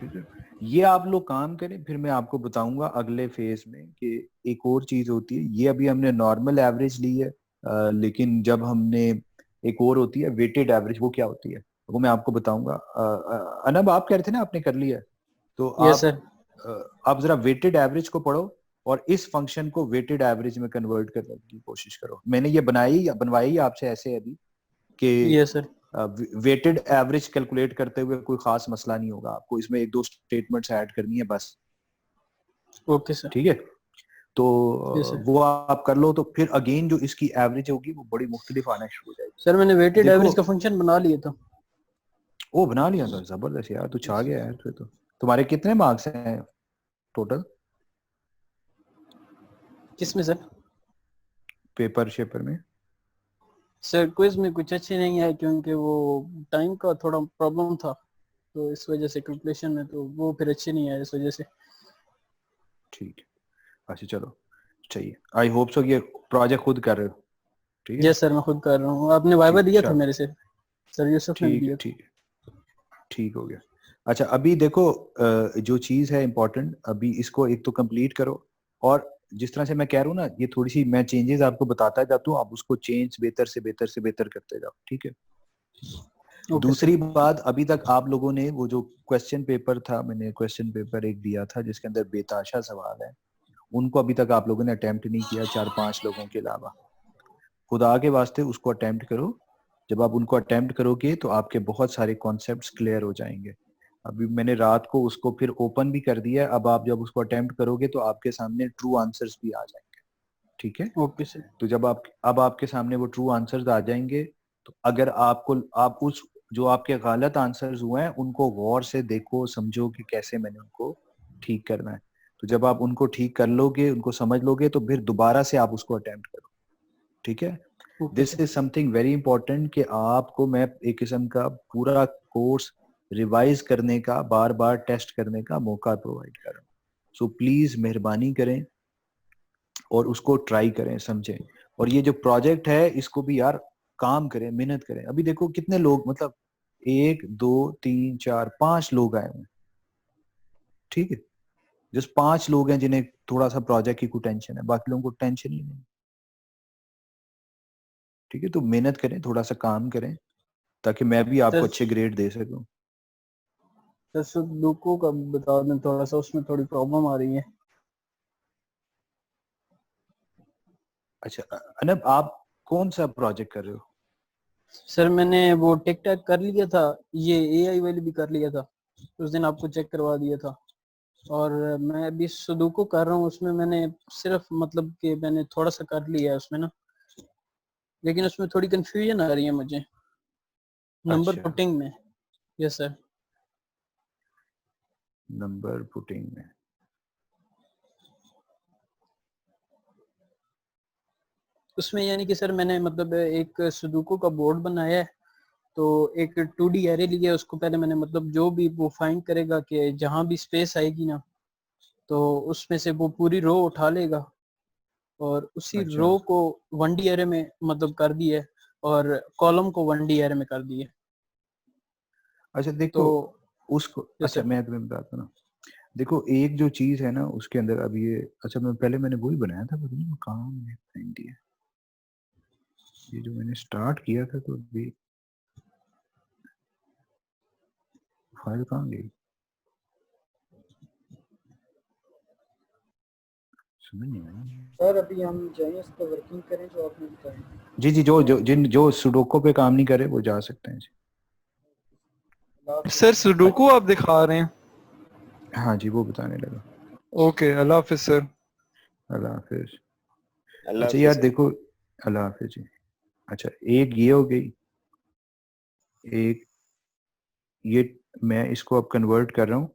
ठीक है। ये आप लोग काम करें, फिर मैं आपको बताऊंगा अगले फेज में कि एक और चीज होती है। ये अभी हमने नॉर्मल एवरेज ली है, लेकिन जब हमने एक और होती है वेटेड एवरेज, वो क्या होती है वो मैं आपको बताऊंगा। अनब आप कह रहे थे ना आपने कर लिया, तो आप जरा वेटेड एवरेज को पढ़ो और इस फंक्शन को वेटेड एवरेज में कन्वर्ट करने की कोशिश करो। मैंने ये बनवाई आपसे ऐसे अभी कि वेटेड एवरेज कैलकुलेट करते हुए कोई खास मसला नहीं होगा आपको, इसमें 1-2 स्टेटमेंट्स ऐड करनी है बस। Okay sir. ठीक है। तो वो आप कर लो, तो फिर अगेन जो इसकी एवरेज होगी वो बड़ी मुख्तलिफ आना शुरू हो जाएगी। सर मैंने वेटेड एवरेज का फंक्शन बना लिया था। वो बना लिया था, जबरदस्त यार, तू छा गया यार। तो तुम्हारे कितने मार्क्स हैं टोटल किसमें सर? पेपर शेपर में? सर क्विज में कुछ अच्छे नहीं आए क्योंकि वो टाइम का थोड़ा प्रॉब्लम था, तो इस वजह से कैलकुलेशन में तो वो फिर अच्छे नहीं आए इस वजह से। ठीक है, अच्छा चलो चाहिए। आई होप सो ये प्रोजेक्ट खुद कर रहे हो, ठीक है? यस सर, मैं खुद कर रहा हूँ। आपने वाइवा दिया था चलो मेरे से सर, यूसुफ ने भी ठीक है, दिया। ठीक है, ठीक हो गया। अच्छा अभी देखो जो चीज़ है इम्पोर्टेंट, अभी इसको एक तो कंप्लीट करो, और जिस तरह से मैं कह रहा हूँ ना, ये थोड़ी सी मैं चेंजेस आपको बताता जाता हूँ, आप उसको चेंज बेहतर से बेहतर से बेहतर करते जाओ, ठीक है? Okay sir. दूसरी बात, अभी तक आप लोगों ने वो जो क्वेश्चन पेपर था, मैंने क्वेश्चन पेपर एक दिया था जिसके अंदर बेताशा सवाल है, उनको अभी तक आप लोगों ने अटेम्प्ट नहीं किया, 4-5 लोगों के अलावा। खुदा के वास्ते उसको अटेम्प्ट करो। जब आप उनको अटेम्प्ट करोगे तो आपके बहुत सारे कॉन्सेप्ट्स क्लियर हो जाएंगे। अभी मैंने रात को उसको फिर ओपन भी कर दिया है, अब आप जब उसको अटेम्प्ट करोगे तो आपके सामने ट्रू आंसर्स भी आ जाएंगे, ठीक है? Okay sir. तो जब आप अब आपके सामने वो ट्रू आंसर्स आ जाएंगे, तो अगर आपको आप उस जो आपके गलत आंसर्स हुए हैं उनको गौर से देखो, समझो कि कैसे मैंने उनको ठीक करना है। तो जब आप उनको ठीक कर लोगे, उनको समझ लोगे, तो फिर दोबारा से आप उसको अटेम्प्ट करो, ठीक है? Okay this sir. Is something very important कि आपको मैं एक किस्म का पूरा कोर्स रिवाइज करने का, बार बार टेस्ट करने का मौका प्रोवाइड कर रहा हूँ। सो प्लीज मेहरबानी करें और उसको ट्राई करें, समझें। और ये जो प्रोजेक्ट है इसको भी यार काम करें, मेहनत करें। अभी देखो कितने लोग, मतलब 1 2 3 4 5 लोग आए हुए हैं, ठीक है? जस्ट 5 लोग हैं जिन्हें थोड़ा सा प्रोजेक्ट की कोई टेंशन है, बाकी लोगों को टेंशन ही नहीं, ठीक है? तो मेहनत करें, थोड़ा सा काम करें, ताकि मैं भी आपको सर अच्छे ग्रेड दे सकूं। सर सुडोकू का बता दें थोड़ा सा, उसमें थोड़ी प्रॉब्लम आ रही है। अच्छा अनब, आप कौन सा प्रोजेक्ट कर रहे हो? सर मैंने वो टिक टैक कर लिया था, ये एआई वाली भी कर लिया था, उस दिन आपको चेक करवा दिया था। और मैं अभी सुडोकू कर रहा हूँ, उसमें मैंने सिर्फ मतलब कि मैंने थोड़ा सा कर लिया है उसमें ना, लेकिन उसमें थोड़ी कंफ्यूजन आ रही है मुझे नंबर अच्छा, पुटिंग में। Yes sir. नंबर पुटिंग में? उसमें यानी कि सर मैंने मतलब एक सुडोकू का बोर्ड बनाया है, तो एक 2D एरे लिया है, उसको पहले मैंने मतलब जो भी वो फाइंड करेगा कि जहां भी स्पेस आएगी ना, तो उसमें से वो पूरी रो उठा लेगा, और उसी अच्छा, रो को 1D एरे में मतलब कर दिया है, और कॉलम को 1D एरे में कर दिया है। अच्छा तो देखो उसको, यस अच्छा सर। मैं तुम्हें बताता हूँ ना। देखो एक जो चीज है ना उसके अंदर, अब ये अच्छा मैं पहले मैंने वही बनाया था, पता नहीं वो कहाँ मैंने फेंक दिया। ये जो मैंने स्टार्ट किया था, तो अभी फाइल कहाँ गई, समझ नहीं आया। सर अभी हम जाएं इस पर वर्किंग करें जो आपने बताया। जी जी, जो जो जिन जो सुडोको पे काम नहीं करे वो जा सकते हैं जी। अल्लाह हाफिज़। सर सुडोकू आप दिखा रहे हैं? हाँ जी, वो बताने लगा। ओके, अल्लाह हाफिज सर। अल्लाह हाफिज। अल्लाह अच्छा यार हाफिज। देखो, अल्लाह हाफिज जी। अच्छा एक ये हो गई, एक ये मैं इसको अब कन्वर्ट कर रहा हूँ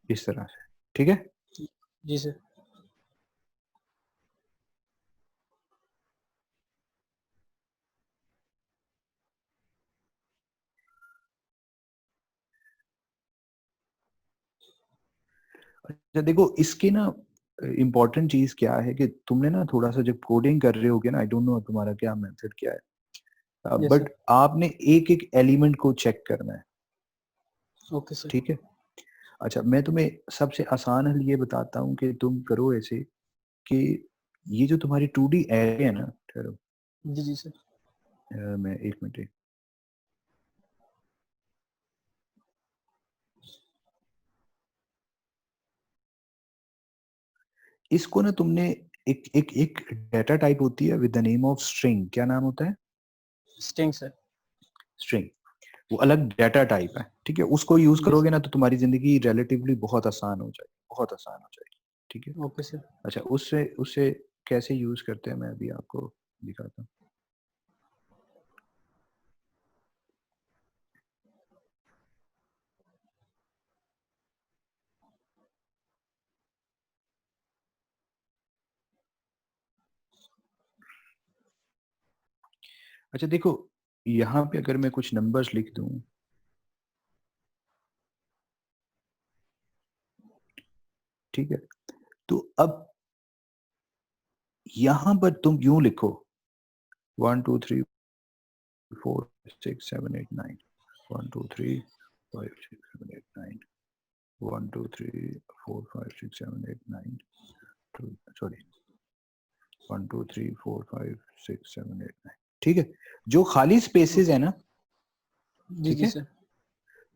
इस तरह से, ठीक है? जी सर। अच्छा देखो इसकी ना इम्पोर्टेंट चीज क्या है कि तुमने ना थोड़ा सा जब कोडिंग कर रहे होगे ना, आई डोंट नो तुम्हारा क्या मेथड क्या है, यस बट सर। आपने एक एक एलिमेंट को चेक करना है, ओके सर। ठीक है? अच्छा मैं तुम्हें सबसे आसान हल ये बताता हूँ कि तुम करो ऐसे कि ये जो तुम्हारी 2D एरे है ना, ठहरो, जी जी सर। मैं एक मिनट, इसको ना तुमने एक एक एक डेटा टाइप होती है with the name of string, क्या नाम होता है? Sting sir. स्ट्रिंग। वो अलग डेटा टाइप है, ठीक है? उसको यूज जी करोगे सर। ना तो तुम्हारी जिंदगी रिलेटिवली बहुत आसान हो जाएगी, बहुत आसान हो जाएगी, ठीक है? Okay sir. अच्छा उससे उससे कैसे यूज करते हैं मैं अभी आपको दिखाता हूँ। अच्छा देखो, यहाँ पे अगर मैं कुछ नंबर्स लिख दूं, ठीक है, तो अब यहां पर तुम यूं लिखो 1 2 3 4 6 7 8 9, 1 2 3 5 6 7 8 9, 1 2 3 4 5 6 7 8 9, सॉरी 1 2 3 4 5 6 7 8 9, ठीक है। जो खाली स्पेसेस है ना, जी ठीक जी है, सर।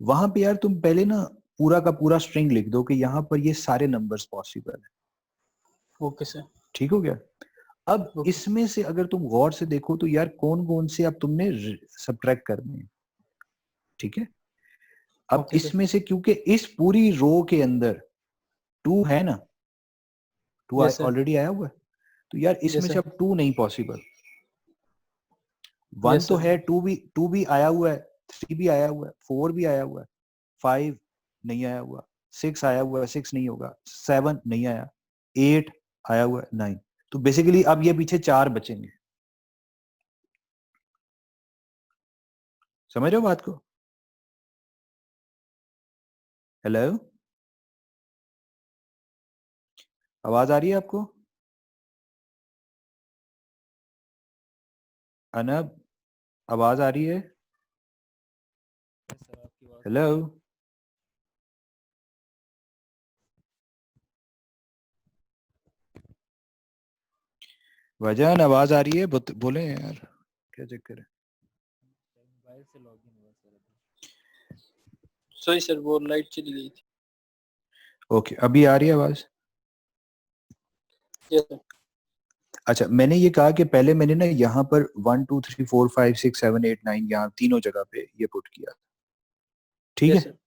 वहां पे यार तुम पहले ना पूरा का पूरा स्ट्रिंग लिख दो कि यहाँ पर ये सारे नंबर्स पॉसिबल है। Okay sir. ठीक हो गया। अब ओके। इसमें से अगर तुम गौर से देखो तो यार कौन कौन से अब तुमने सब्ट्रैक्ट करने हैं, ठीक है। अब ओके सर। इसमें से क्योंकि इस पूरी रो के अंदर 2 है ना, 2 यस सर। ऑलरेडी आया हुआ है, तो यार यस इसमें से सर। अब 2 नहीं पॉसिबल। 1 यस तो सर। है, 2 भी आया हुआ है, 3 भी आया हुआ है, 4 भी आया हुआ है, 5 नहीं आया हुआ, 6 आया हुआ है, 6 नहीं होगा, 7 नहीं आया, 8 आया हुआ है, 9। तो बेसिकली अब ये पीछे 4 बचेंगे। समझ रहे हो बात को? हेलो, आवाज आ रही है आपको? अनब, आवाज आ रही है? हेलो, वजन आवाज आ रही है? बोले यार, क्या चक्कर है? सॉरी सर, वो लाइट चली गई थी। ओके, अभी आ रही है आवाज? Yes sir. अच्छा, मैंने ये कहा कि पहले मैंने ना यहाँ पर 1 2 3 4 5 6 7 8 9 यहाँ तीनों जगह पे ये पुट किया, ठीक है। Yes sir.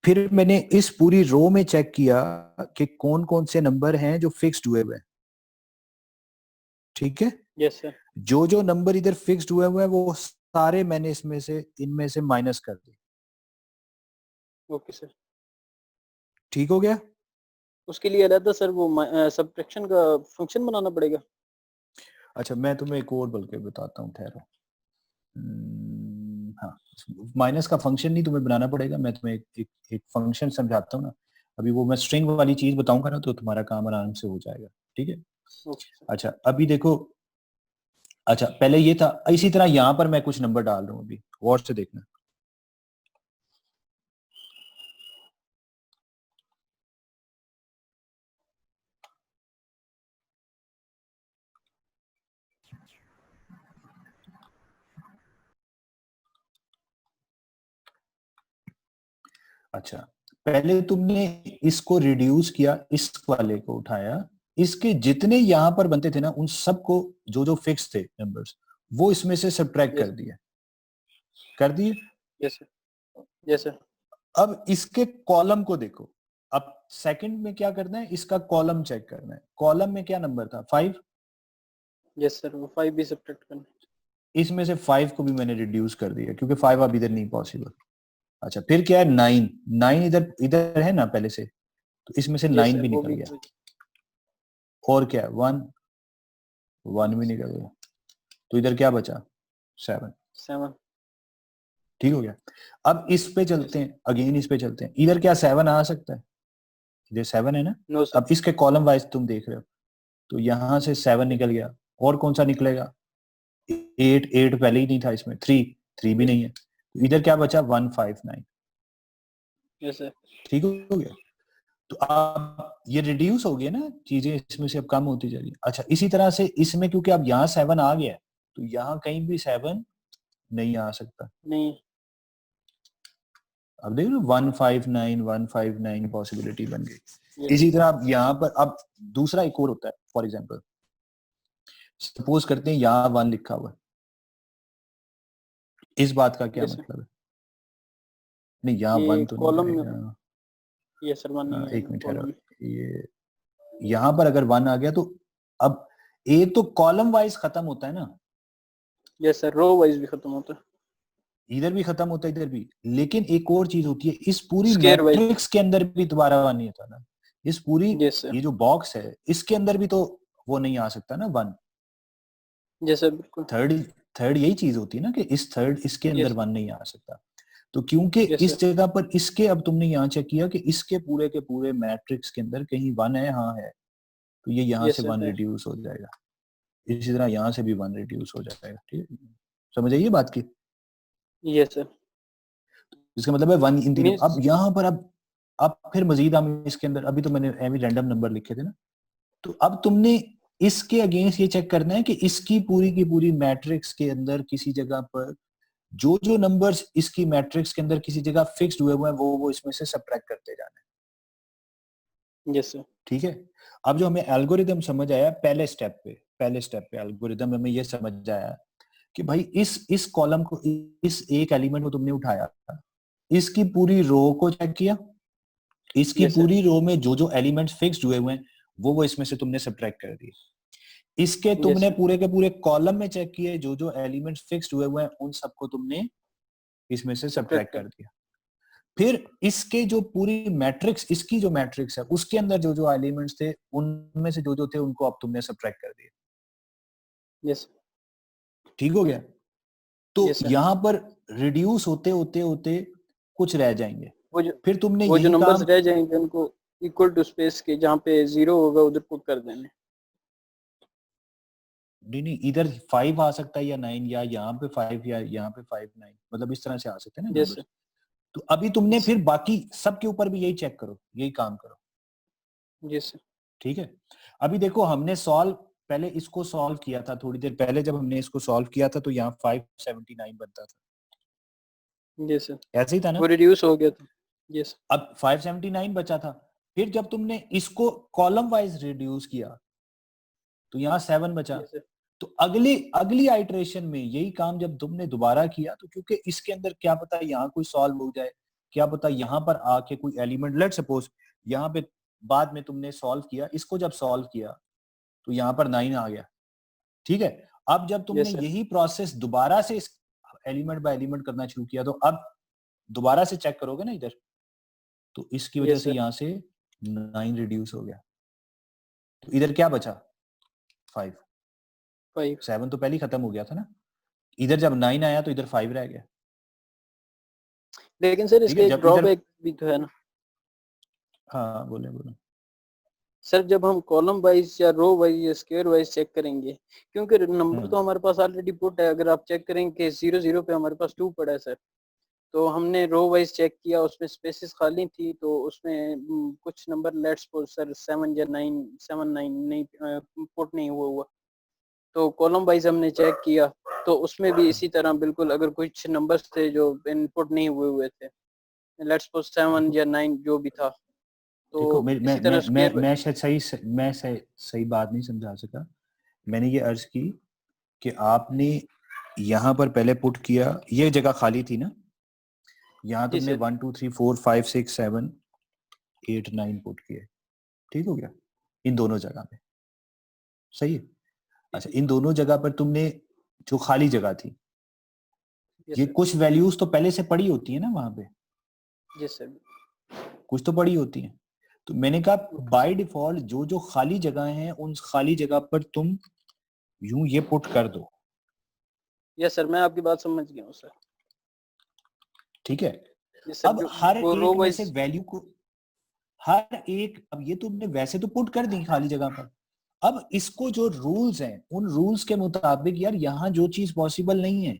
फिर मैंने इस पूरी रो में चेक किया कि कौन कौन से नंबर हैं जो फिक्स्ड हुए हुए हैं, ठीक है। Yes sir. जो जो नंबर इधर फिक्स्ड हुए हुए हैं वो सारे मैंने इसमें से इनमें से माइनस कर दिए। Okay sir. ठीक हो गया? उसके लिए अलग सर वो सब्ट्रैक्शन का फंक्शन बनाना पड़ेगा। अच्छा, मैं तुम्हें एक और बल्कि बताता हूँ, ठहरो। हाँ, माइनस का फंक्शन नहीं तुम्हें बनाना पड़ेगा, मैं तुम्हें एक फंक्शन समझाता हूँ ना। अभी वो मैं स्ट्रिंग वाली चीज बताऊंगा ना तो तुम्हारा काम आराम से हो जाएगा, ठीक है। Okay sir. अच्छा, अभी देखो, अच्छा पहले ये था, इसी तरह यहाँ पर मैं कुछ नंबर डाल रहा हूँ, अभी गौर से देखना। अच्छा, पहले तुमने इसको रिड्यूस किया, इस वाले को उठाया, इसके जितने यहां पर बनते थे ना उन सबको, जो जो फिक्स थे नंबर्स, वो इसमें से सब्ट्रैक्ट कर यस दिए, कर दिए। Yes sir. Yes sir. अब इसके कॉलम को देखो। अब सेकंड में क्या करना है, इसका कॉलम चेक करना है। कॉलम में क्या नंबर था? 5। यस सर, वो 5 भी सब्ट्रैक्ट करना। इसमें से 5 को भी मैंने रिड्यूस कर दिया क्योंकि 5 अब इधर नहीं पॉसिबल। अच्छा, फिर क्या है? 9। 9 इधर इधर है ना पहले से, तो इसमें से यस 9 सर, भी वो निकल भी गया। और क्या है? 1। 1 भी निकल गया, तो इधर क्या बचा? 7। 7। ठीक हो गया। अब इस पे चलते हैं, अगेन इस पे चलते हैं। इधर क्या 7 आ सकता है? इधर 7 है ना। No sir. अब इसके कॉलम वाइज तुम देख रहे हो, तो यहां से 7 निकल गया। और कौन सा निकलेगा? 8। 8 पहले ही नहीं था इसमें। 3। 3 भी नहीं है, तो इधर क्या बचा? 1 5 9। Yes sir. ठीक हो गया। तो अब ये रिड्यूस हो गया ना, चीजें इसमें से अब कम होती जा रही है। अच्छा, इसी तरह से इसमें क्योंकि अब यहाँ 7 आ गया है, तो यहाँ कहीं भी 7 नहीं आ सकता। नहीं। अब देख लो, 159 159 पॉसिबिलिटी बन गई। यस इसी तरह अब यहाँ पर अब दूसरा एक और होता है। फॉर एग्जाम्पल, सपोज करते हैं यहाँ 1 लिखा हुआ है, इस बात का क्या यस सर। मतलब है? नहीं, यहाँ ये 1 तो नहीं कॉलम में। आएगा। यस सर, 1 नहीं एक आएगा मिनट कॉलम ठहरो, में। ये यहाँ पर अगर 1 आ गया तो अब एक तो कॉलम वाइज खत्म होता है ना, यस सर, रो वाइज भी खत्म होता है। इधर भी खत्म होता है, इधर भी। लेकिन एक और चीज होती है, इस पूरी स्केयर वाइज। मैट्रिक्स के अंदर भी दोबारा 1 नहीं होता ना। इस पूरी, यस सर। ये जो बॉक्स है इसके अंदर भी तो वो नहीं आ सकता ना 1। यस सर, बिल्कुल। थर्ड यही चीज होती है ना कि इस थर्ड इसके अंदर Yes. 1 नहीं आ सकता। तो क्योंकि Yes, इस sir. जगह पर इसके, अब तुमने यहाँ चेक किया कि इसके पूरे के पूरे मैट्रिक्स के अंदर कहीं 1 है, हाँ है, तो ये यहाँ Yes, से sir, 1 है. रिड्यूस हो जाएगा, इसी तरह यहाँ से भी 1 रिड्यूस हो जाएगा। ठीक है, समझ आइए बात की। Yes, sir. इसका मतलब है 1 इन तीनों। Means अब यहाँ पर अब फिर मजीद हम इसके अंदर, अभी तो मैंने एवरी रैंडम नंबर लिखे थे ना, तो अब तुमने इसके अगेंस्ट ये चेक करना है कि इसकी पूरी की पूरी मैट्रिक्स के अंदर किसी जगह पर जो जो नंबर्स इसकी मैट्रिक्स के अंदर किसी जगह फिक्स्ड हुए हुए हैं वो इसमें से सबट्रैक्ट करते जाना है। yes, sir. ठीक है, अब जो हमें एल्गोरिदम समझ आया पहले स्टेप पे एल्गोरिदम हमें ये समझ आया कि भाई इस कॉलम को, इस एक एलिमेंट को तुमने उठाया, इसकी पूरी रो को चेक किया, इसकी Yes, sir. पूरी रो में जो जो एलिमेंट्स फिक्स्ड हुए हुए हैं वो इसमें से तुमने सबट्रैक्ट कर दिए। इसके Yes, तुमने sir. पूरे के पूरे कॉलम में चेक किए, जो जो एलिमेंट्स फिक्स्ड हुए हुए हैं उन सबको तुमने इसमें से सबट्रैक्ट कर दिया। फिर इसके जो पूरी मैट्रिक्स, इसकी जो मैट्रिक्स है उसके अंदर जो जो एलिमेंट्स थे उनमें से जो जो थे उनको अब तुमने सबट्रैक्ट कर दिया। Yes. ठीक हो गया? तो Yes, sir. यहाँ पर रिड्यूस होते होते होते कुछ रह जाएंगे, वो जो फिर तुमने वो जो यही नंबर्स काम, रह जाएंगे उनको इक्वल टू स्पेस के जहाँ पे 0 होगा उधर पुट कर देने। नहीं इधर 5 आ सकता है या 9, या यहाँ पे 5 या यहाँ पे 5 9, मतलब इस तरह से आ सकते हैं ना Yes, numbers। sir. तो अभी तुमने फिर बाकी सबके ऊपर भी यही चेक करो, यही काम करो। Yes, sir. ठीक है, अभी देखो हमने सॉल्व, पहले इसको सॉल्व किया था थोड़ी देर पहले, जब हमने इसको सॉल्व किया था तो यहाँ 579 बनता था, Yes, sir. ऐसे ही था ना? वो रिड्यूस हो गया था। Yes. अब 579 बचा था, फिर जब तुमने इसको कॉलम वाइज रिड्यूस किया तो यहाँ 7 बचा। Yes, sir. तो अगली आइटरेशन में यही काम जब तुमने दोबारा किया, तो क्योंकि इसके अंदर क्या पता यहाँ कोई सॉल्व हो जाए, क्या पता यहाँ पर आके कोई एलिमेंट, लेट सपोज यहाँ पे बाद में तुमने सॉल्व किया, इसको जब सॉल्व किया तो यहाँ पर 9 आ गया। ठीक है, अब जब तुमने Yes, sir. यही प्रोसेस दोबारा से एलिमेंट बाय एलिमेंट करना शुरू किया, तो अब दोबारा से चेक करोगे ना इधर, तो इसकी वजह Yes, से sir. यहाँ से 9 रिड्यूस हो गया, तो इधर क्या बचा? 5। 5. 7 तो पहले ही खत्म हो गया था ना, इधर जब 9 आया तो इधर 5 रह गया। लेकिन सर ठीक इसका है, एक जब इधर, ड्रॉबैक भी तो है ना हाँ बोले सर, जब हम कॉलम वाइज या रो वाइज या स्क्वायर वाइज चेक करेंगे, क्योंकि नंबर तो हमारे पास ऑलरेडी पुट है। अगर आप चेक करेंगे 0 0 पे हमारे पास 2 पड़ा है सर, तो हमने रो वाइज चेक किया, उसमें स्पेसेस खाली थी, तो उसमें कुछ नंबर लेट्स सपोज सर 7 या 9 7 9 नहीं पुट नहीं हुआ। तो कॉलम वाइज हमने चेक किया तो उसमें भी इसी तरह बिल्कुल, अगर कुछ नंबर्स थे जो इनपुट नहीं हुए थे, लेट्स सपोज 7 या 9 जो भी था, तो देखो इसी तरह स्क्वायर। मैं शायद सही बात नहीं समझा सका। मैंने ये अर्ज की कि आपने यहाँ पर पहले पुट किया, ये जगह खाली थी ना, यहाँ जी तुमने सर। 1 2 3 4 5 6 7 8 9 पुट किए, ठीक हो गया इन दोनों जगह पे, सही है। अच्छा, इन दोनों जगह पर तुमने जो खाली जगह थी, यस ये सर। कुछ वैल्यूज तो पहले से पड़ी होती है ना वहां पे, यस सर। कुछ तो पड़ी होती है। तो मैंने कहा बाय डिफॉल्ट जो जो खाली जगह हैं उन खाली जगह पर तुम यूं ये पुट कर दो। यस सर, मैं आपकी बात समझ गया हूँ सर। ठीक है, यस सर, अब हर वो रो एक में से वाइज। वैल्यू को, हर एक, अब ये तुमने वैसे तो पुट कर दी खाली जगह पर, अब इसको जो रूल्स हैं उन रूल्स के मुताबिक यार यहाँ जो चीज पॉसिबल नहीं है,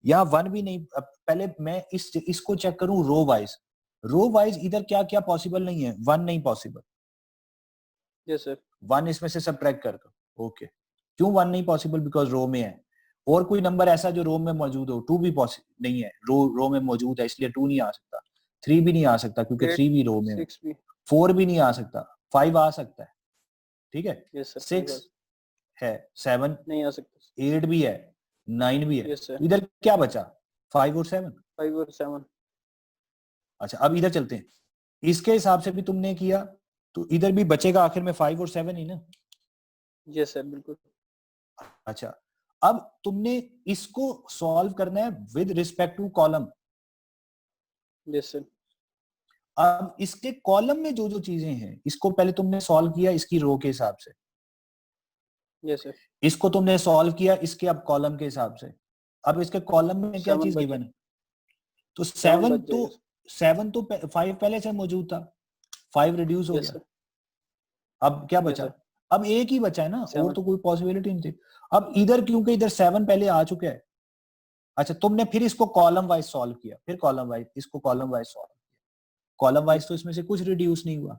यहाँ 1 भी नहीं। अब पहले मैं इसको चेक करूं रो वाइज इधर क्या क्या पॉसिबल नहीं है, 1 नहीं पॉसिबल। Yes sir. 1 इसमें से सबट्रैक्ट कर दो। ओके, क्यों 1 नहीं पॉसिबल? बिकॉज रो में है। और कोई नंबर ऐसा जो रो में मौजूद हो, 2 भी पॉसिबल नहीं है, रो में मौजूद है इसलिए 2 नहीं आ सकता, 3 भी नहीं आ सकता क्योंकि 3 भी रो में है, 6 भी। 4 भी नहीं आ सकता, 5 आ सकता है, ठीक है, यस सर। 6 है, 7 नहीं आ सकता। 8 भी है, 9 भी है। Yes sir. इधर क्या बचा? 5 और 7। 5 और 7। अच्छा, अब इधर चलते हैं, इसके हिसाब से भी तुमने किया तो इधर भी बचेगा आखिर में 5 और 7 ही ना। यस सर, बिल्कुल। अच्छा, अब तुमने इसको सॉल्व करना है with respect to column. Yes sir. अब इसके कॉलम में जो जो चीजें हैं इसको पहले तुमने सॉल्व किया इसकी रो के हिसाब से, यस सर। इसको तुमने सॉल्व किया इसके अब कॉलम के हिसाब से, अब इसके कॉलम में क्या 7 चीज बच गिवन है? तो 7 7 बच तो जाएगा। 7 तो 5 पहले से मौजूद था, 5 रिड्यूस हो यस गया, सर, अब क्या यस बचा? सर, अब एक ही बचा है ना, और 7। तो कोई पॉसिबिलिटी नहीं थी। अब इधर क्योंकि इधर 7 पहले आ चुका है, अच्छा तुमने फिर इसको कॉलम वाइज सॉल्व किया, फिर कॉलम वाइज इसको कॉलम वाइज सॉल्व किया, कॉलम वाइज तो इसमें से कुछ रिड्यूस नहीं हुआ,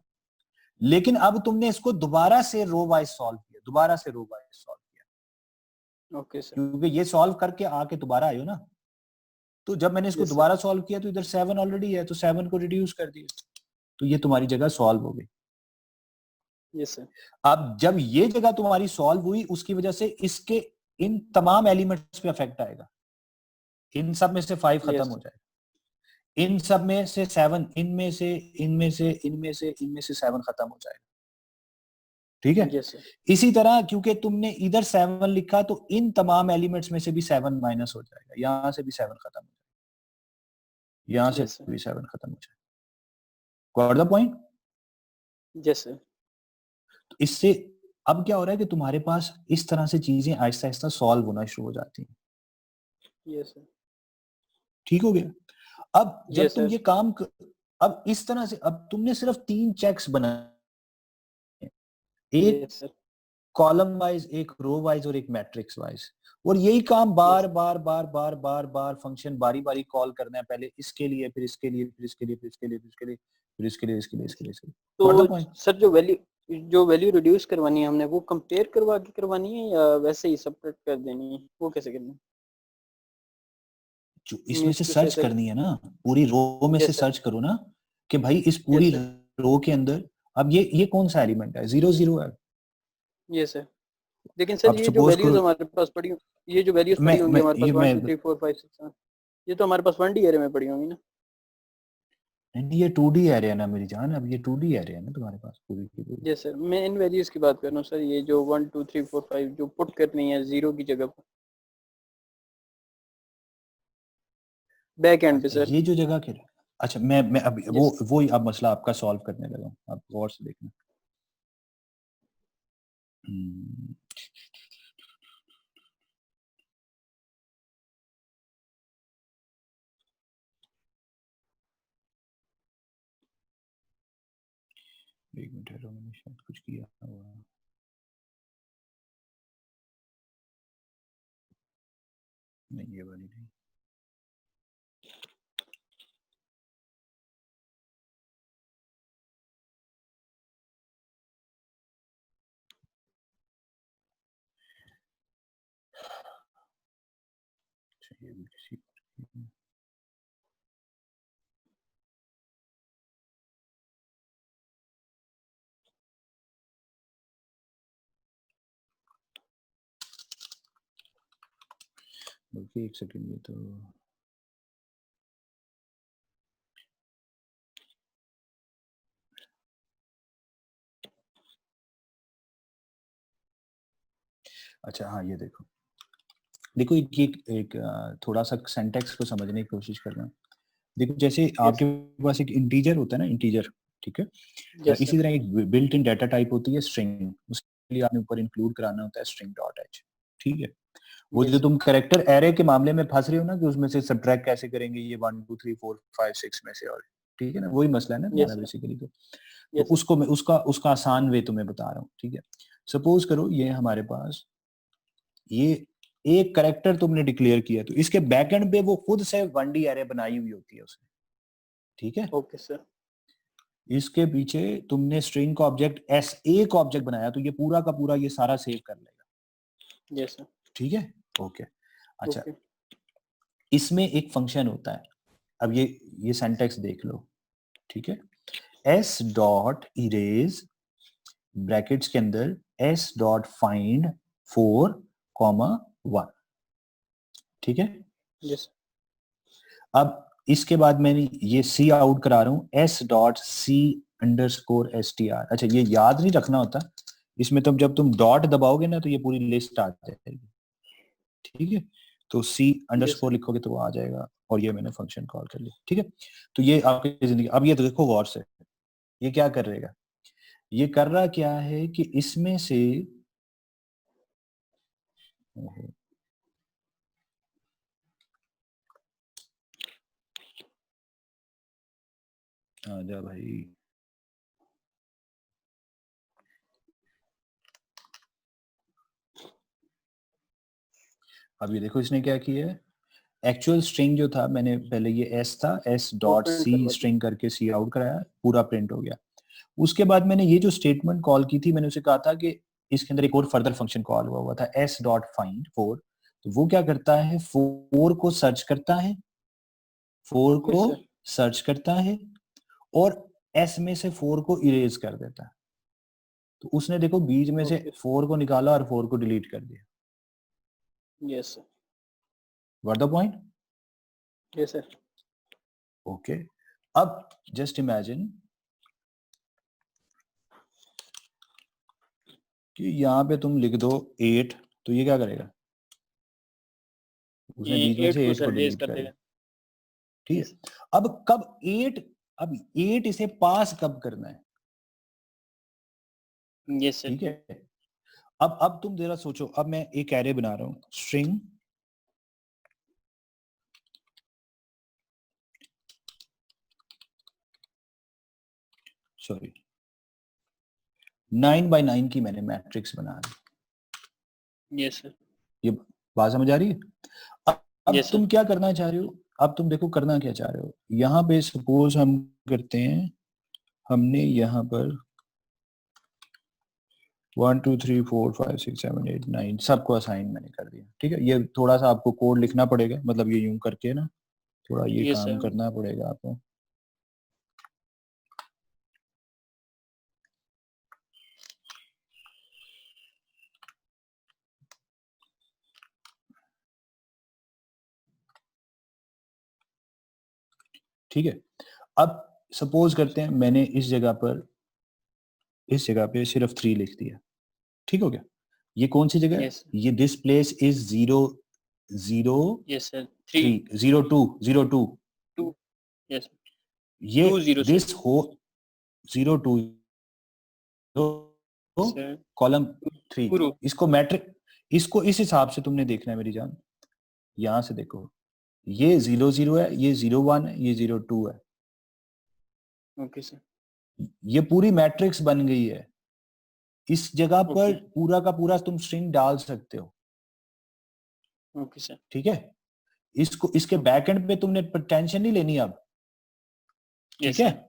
लेकिन अब तुमने इसको दोबारा से रो वाइज सॉल्व किया, दोबारा से रो वाइज सॉल्व किया, ओके सर, क्योंकि ये सॉल्व करके आके दोबारा आयो ना, तो जब मैंने इसको यस सर, दोबारा सॉल्व किया तो इधर 7 ऑलरेडी है, तो 7 को रिड्यूस कर दिया, तो ये तुम्हारी जगह सॉल्व हो गई। यस सर, अब जब ये जगह तुम्हारी सॉल्व हुई, उसकी वजह से इसके इन तमाम एलिमेंट्स पे इफेक्ट आएगा, इन सब में से 5 खत्म यस हो जाएगा, इन सब में से 7, इनमें से इनमें से इनमें से इनमें से 7 खत्म हो जाएगा, ठीक है। यस सर, इसी तरह क्योंकि तुमने इधर 7 लिखा तो इन तमाम एलिमेंट्स में से भी 7 माइनस हो जाएगा, यहां से भी 7 खत्म हो जाएगा, यहां से यस सर, भी 7 खत्म हो जाएगा। Got the point? Yes sir, तो इससे अब क्या हो रहा है कि तुम्हारे पास इस तरह से चीजें आहिस्ता आहिस्ता सॉल्व होना शुरू हो जाती हैं, यस सर, ठीक हो गया। अब जब यस तुम सर, ये अब इस तरह से, अब तुमने सिर्फ 3 चेक्स बनाए, एक यस सर, कॉलम वाइज, एक रो वाइज और एक मैट्रिक्स वाइज, और यही काम बार बार बार बार बार बार फंक्शन बारी बारी कॉल करना है, पहले इसके लिए, फिर इसके लिए, फिर इसके लिए, फिर इसके लिए, फिर इसके लिए, फिर इसके लिए, इसके लिए, इसके लिए, इसके लिए। Got the तो point? सर जो वैल्यू रिड्यूस करवानी है हमने, वो कंपेयर करवा के करवानी है या वैसे ही सबट्रैक्ट कर देनी है, वो कैसे करनी है? जो इसमें मींस से टू से सर्च सर। करनी है ना, पूरी रो में से यस सर, सर्च करो ना, कि भाई इस यस पूरी सर, रो के अंदर, अब ये कौन सा एलिमेंट है? 0 0 है। Yes sir. लेकिन सर अब ये जो सपोज वैल्यूज करो, हमारे पास पड़ी, ये जो वैल्यूज पड़ी होंगी हमारे पास 1 2 3 4 5 6 7, ये तो हमारे पास 1D एरे में पड़ी होंगी ना? नहीं, ये 2D एरे है ना मेरी जान, अब ये 2D एरे है ना तुम्हारे पास पूरी की पूरी। यस सर, मैं इन वैल्यूज की बात कर रहा हूँ सर, ये जो 1 2 3 4 5 जो पुट करनी है 0 की जगह पर बैक एंड पे अच्छा, सर। ये जो जगह के, अच्छा मैं अब यस वो ही अब मसला आपका सॉल्व करने लगा हूँ, आप गौर से देखना। हम्म, एक मिनट है, मैंने शायद कुछ किया हुआ, नहीं ये वाली नहीं। अच्छा, ये भी किसी बल्कि एक सेकंड, ये तो अच्छा हाँ, ये देखो देखो एक थोड़ा सा सिंटैक्स को समझने की कोशिश करना। देखो जैसे यस आपके पास एक इंटीजर होता है ना, इंटीजर, ठीक है, यस इसी सर, तरह एक बिल्ट इन डाटा टाइप होती है स्ट्रिंग, उसके लिए आपने ऊपर इंक्लूड कराना होता है स्ट्रिंग डॉट एच, ठीक है। वो जो यस तुम कैरेक्टर एरे के मामले में फंस रहे हो ना, कि उसमें से सब्ट्रैक्ट कैसे करेंगे ये 1 2 3 4 5 6 में से, और ठीक है ना, वही मसला है ना तुम्हारा यस सर, बेसिकली। तो यस सर, उसको मैं उसका आसान वे तुम्हें बता रहा हूँ, ठीक है। सपोज करो ये हमारे पास ये एक कैरेक्टर तुमने डिक्लेयर किया, तो इसके बैकएंड पे वो खुद से 1D एरे बनाई हुई होती है उसने, ठीक है। ओके सर, इसके पीछे तुमने स्ट्रिंग का ऑब्जेक्ट S1 का ऑब्जेक्ट बनाया, तो ये पूरा का पूरा ये सारा सेव कर लेगा, यस सर, ठीक है, ओके। अच्छा, ओके, इसमें एक फंक्शन होता है, अब ये सिंटैक्स देख लो, ठीक है। s डॉट इरेज ब्रैकेट्स के अंदर s डॉट फाइंड 4, 1, ठीक है। यस अब इसके बाद मैंने ये सी आउट करा रहा हूँ s dot C underscore str। अच्छा, ये याद नहीं रखना होता, इसमें जब तुम डॉट दबाओगे ना तो ये पूरी लिस्ट आ जाएगी, ठीक है। तो सी अंडर यस स्कोर लिखोगे तो वो आ जाएगा, और ये मैंने फंक्शन कॉल कर लिया, ठीक है। तो ये आपकी जिंदगी, अब ये तो देखो गौर से, ये क्या कर रहेगा, ये कर रहा क्या है कि इसमें से आजा भाई। अब ये देखो इसने क्या किया है, एक्चुअल स्ट्रिंग जो था, मैंने पहले ये एस था, एस डॉट print सी करवा दी। स्ट्रिंग करके सी आउट कराया, पूरा प्रिंट हो गया। उसके बाद मैंने ये जो स्टेटमेंट कॉल की थी, मैंने उसे कहा था कि इसके अंदर एक और फर्दर फंक्शन कॉल हुआ था, एस डॉट फाइंड 4। तो वो क्या करता है, 4 को सर्च करता है, 4 को Yes, sir. सर्च करता है और एस में से 4 को इरेज कर देता है। तो उसने देखो बीच में से Okay. 4 को निकाला और 4 को डिलीट कर दिया। Yes, sir. What the point? Yes, sir. Okay. अब जस्ट इमेजिन कि यहाँ पे तुम लिख दो 8, तो ये क्या करेगा, उसने बीच में 8 से को 8 को सर रेज डिलीट कर कर देगा। दिया। ठीक है, अब कब 8, अब 8 इसे पास कब करना है? Yes, sir. ठीक है, अब तुम जरा सोचो, अब मैं एक एरे बना रहा हूँ, स्ट्रिंग सॉरी 9 by 9 की मैंने मैट्रिक्स बना दी। Yes, sir. ये बात समझ आ रही है? अब Yes, sir. तुम क्या करना चाह रहे हो, अब तुम देखो करना क्या चाह रहे हो। यहाँ पे सपोज हम करते हैं, हमने यहाँ पर 1 2 3 4 5 6 7 8 9 सबको असाइन मैंने कर दिया। ठीक है, ये थोड़ा सा आपको कोड लिखना पड़ेगा, मतलब ये यूं करके ना थोड़ा ये Yes, काम sir. करना पड़ेगा आपको। ठीक है, अब सपोज करते हैं मैंने इस जगह पे सिर्फ 3 लिख दिया। ठीक हो गया, ये कौन सी जगह है? Yes, sir. ये this place is 0 0 Yes, sir. 3 3, 0 2 0 2। 2. Yes. ये 2 0, sir. दिस हो 0 2 Sir. Column 3, Two row. इसको मैट्रिक, इसको इस हिसाब से तुमने देखना है मेरी जान। यहां से देखो, ये 0 0 है, ये 0 1 है, ये 0 2 है। Okay, sir. ये पूरी मैट्रिक्स बन गई है। इस जगह पर Okay. पूरा का पूरा तुम स्ट्रिंग डाल सकते हो। Okay, sir. ठीक है, इसको इसके बैकएंड पे तुमने टेंशन नहीं लेनी अब। Yes, ठीक है, sir.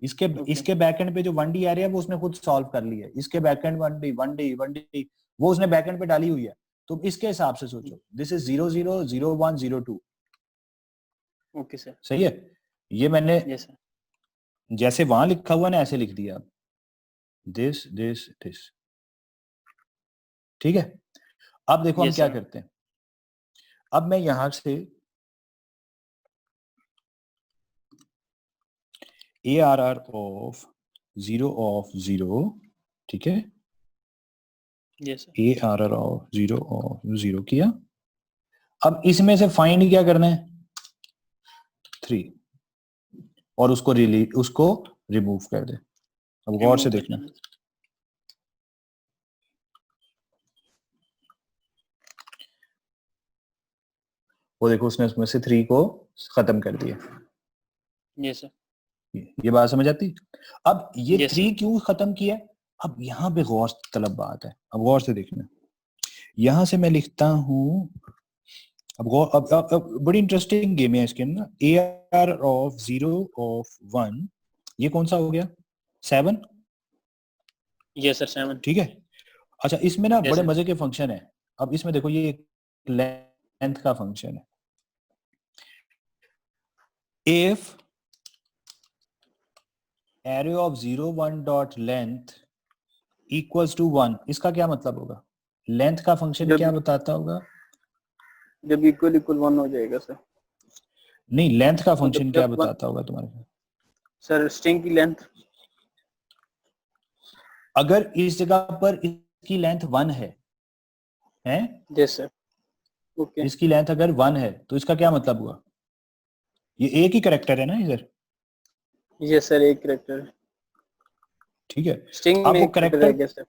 इसके Okay. इसके बैकएंड पे जो 1D एरिया है वो उसने खुद सॉल्व कर लिया है। इसके बैकएंड 1D वो उसने बैकएंड पे डाली हुई है। तो इसके हिसाब से सोचो, दिस इज 0 0 0 1 0 2। Okay, sir. सही है, ये मैंने Yes, sir. जैसे वहां लिखा हुआ ना ऐसे लिख दिया, दिस दिस दिस। ठीक है, अब देखो हम Yes, क्या sir. करते हैं। अब मैं यहां से ARR ऑफ 0 ऑफ 0, ठीक है, Yes, sir. ARR ऑफ 0 किया। अब इसमें से फाइंड क्या करना है, 3, और उसको रिमूव कर दे। अब गौर से Remove देखना, करना। वो देखो उसने उसमें से 3 को खत्म कर दिया। Yes, sir. ये बात समझ आती? अब ये Yes, 3 क्यों खत्म किया? अब यहाँ पे गौर तलब बात है, अब गौर से देखना। यहां से मैं लिखता हूं, अब बड़ी इंटरेस्टिंग गेम है इसके ना। AR ऑफ 0 ऑफ 1, ये कौन सा हो गया, 7। Yes, sir. 7. ठीक है, अच्छा इसमें ना Yes, बड़े sir. मजे के फंक्शन है। अब इसमें देखो ये लेंथ का फंक्शन है। If array of 0 1 dot length equals to 1, इसका क्या मतलब होगा? लेंथ का फंक्शन क्या बताता होगा? जब इक्वल 1 हो जाएगा सर। नहीं, लेंथ का फंक्शन क्या जब बताता होगा तुम्हारे पास? सर स्ट्रिंग की लेंथ। अगर इस जगह पर इसकी लेंथ 1 है, यस सर। ओके। इसकी लेंथ अगर 1 है तो इसका क्या मतलब हुआ? ये एक ही कैरेक्टर है ना इधर। यस सर, एक कैरेक्टर है। ठीक है, स्ट्रिंग अब में वो एक कैरेक्टर है कैरेक्टर, सर।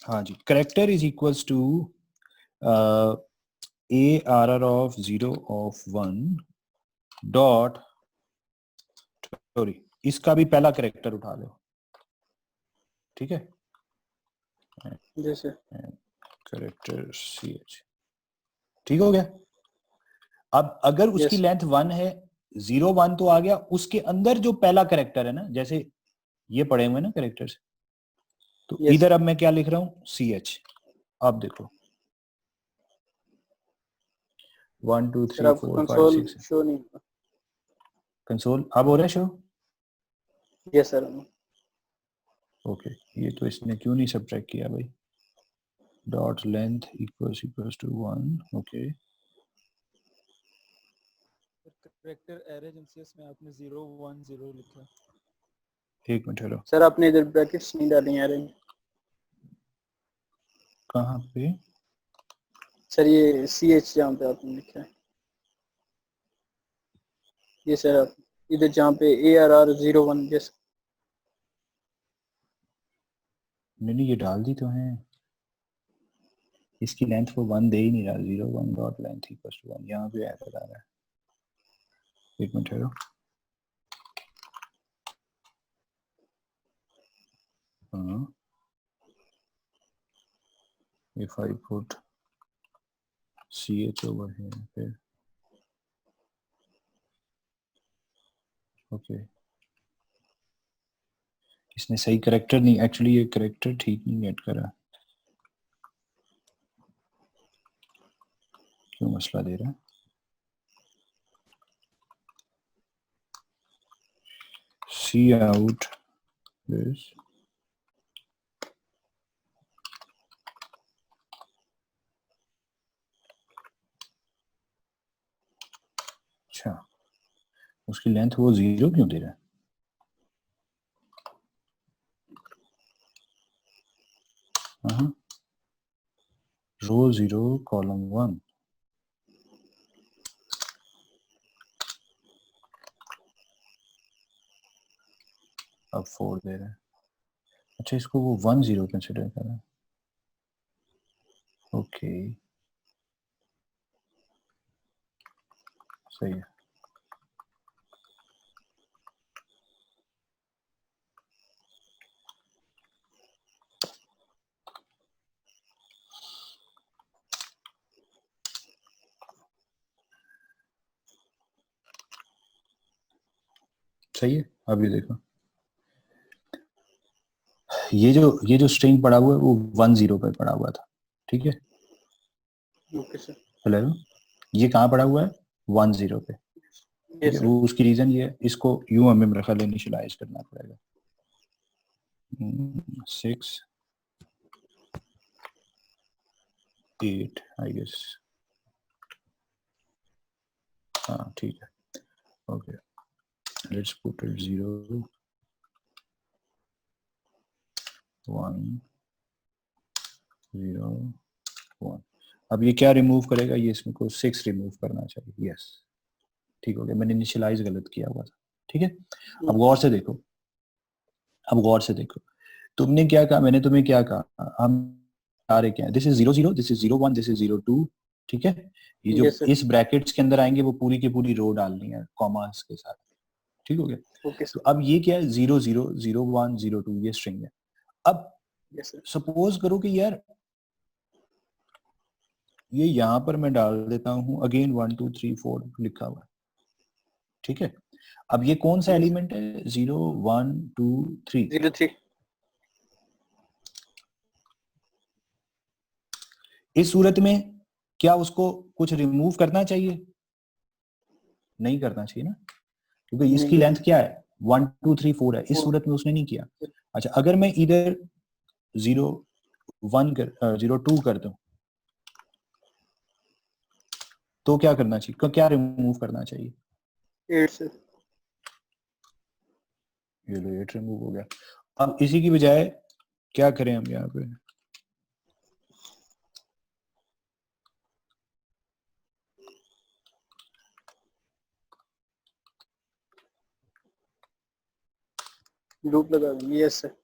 हाँ जी, character is equals to ARR of 0 of 1 dot sorry, इसका भी पहला कैरेक्टर उठा लो, ठीक है, जैसे कैरेक्टर CH, ठीक हो गया। अब अगर उसकी Yes. लेंथ 1 है, 0 1 तो आ गया, उसके अंदर जो पहला कैरेक्टर है ना, जैसे ये पढ़े हुए ना कैरेक्टर्स, तो Yes. इधर अब मैं क्या लिख रहा हूँ, CH। अब देखो 1 2 सर 3 आपका 4 5 कंसोल 6, शो नहीं होता। कंसोल अब हो रहा है शो, यस सर। ओके। ये तो इसने क्यों नहीं सब्ट्रैक्ट किया भाई, dot length equals to 1, okay. Character array में आपने 0 1 0 लिखा। एक मिनट हेलो, सर आपने इधर ब्रैकेट्स नहीं डाली यार। कहाँ पे, सर ये CH जहाँ पे आपने लिखा है, ये सर आप इधर जहाँ पे ARR 01 जैसे। नहीं ये डाल दी तो है, इसकी लेंथ को 1 दे ही नहीं रहा, 0 1 डॉट लेंथ इक्वल्स टू 1, यहाँ पे ऐसा आ रहा है। एक मिनट हेलो, हाँ, if I put CH over here, फिर ओके, इसने सही करेक्टर नहीं, एक्चुअली ये करेक्टर ठीक नहीं गेट करा, क्यों मसला दे रहा है। C out this, अच्छा उसकी लेंथ वो 0 क्यों दे रहा है, हाँ, रो 0 कॉलम 1, अब 4 दे रहा है, अच्छा इसको वो 1 0 कंसिडर कर रहा है, ओके सही है। सही है, अब ये देखो, ये जो स्ट्रिंग पड़ा हुआ है वो 1 0 पे पड़ा हुआ था, ठीक है, ओके सर। हेलो, ये कहाँ पड़ा हुआ है, 1 0 पे, ठीक यस है, सर। वो उसकी रीजन ये है, इसको यूं हमें मेरा ख्याल इनिशियलाइज करना पड़ेगा, 6 8 आई गेस, हाँ ठीक है, ओके, लेट्स पुट इट 0 1 0 1। अब ये क्या रिमूव करेगा, ये इसमें को 6 रिमूव करना चाहिए, यस ठीक हो गया, मैंने इनिशियलाइज गलत किया हुआ था, ठीक है। अब गौर से देखो, अब गौर से देखो, तुमने क्या कहा, मैंने तुम्हें क्या कहा, हम आ रहे क्या, this is 0 0, this is 0 1, this is 0 2, ठीक है, ये जो Yes, sir. इस ब्रैकेट्स के अंदर आएंगे वो पूरी की पूरी रो डालनी है कॉमास के साथ, ठीक हो गया। ओके तो सर। अब ये क्या है, 0 0 0 1 0 2 ये स्ट्रिंग है। अब यस सर। सपोज करो कि यार ये यहां पर मैं डाल देता हूं अगेन 1 2 3 4 लिखा हुआ है, ठीक है। अब ये कौन सा एलिमेंट है, 0 1 2 3, 03। इस सूरत में क्या उसको कुछ रिमूव करना चाहिए, नहीं करना चाहिए ना, क्योंकि इसकी लेंथ क्या है, 1 2 3 4 है, इस सूरत में उसने नहीं किया। अच्छा अगर मैं इधर 0 1 कर 0 2 कर दूं तो क्या करना चाहिए, क्या रिमूव करना चाहिए, 8 सर। ये लो 8 रिमूव हो गया। अब इसी की बजाय क्या करें हम यहाँ पे, लूप लगा देंगे। यस सर,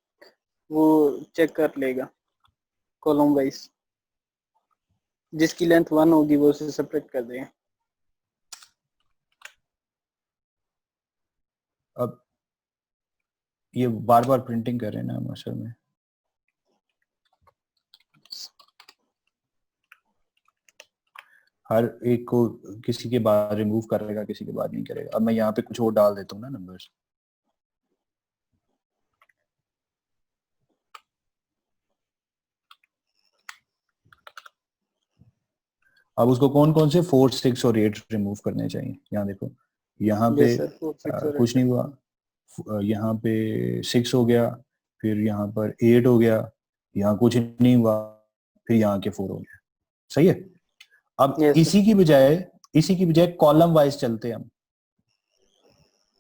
वो चेक कर लेगा कॉलम वाइज, जिसकी लेंथ 1 होगी वो उसे सेपरेट कर देगा। अब ये बार बार प्रिंटिंग कर रहे हैं ना हम असल में। हर एक को किसी के बाद रिमूव करेगा, किसी के बाद नहीं करेगा। अब मैं यहाँ पे कुछ और डाल देता हूँ ना नंबर्स। अब उसको कौन कौन से 4, 6 और 8 रिमूव करने चाहिए। यहाँ देखो, यहाँ पे यस सर 4 6 और कुछ नहीं हुआ, यहाँ पे 6 हो गया, फिर यहाँ पर 8 हो गया, यहाँ कुछ नहीं हुआ, फिर यहाँ के 4 हो गया। सही है। अब Yes, sir. इसी की बजाय कॉलम वाइज चलते हैं हम,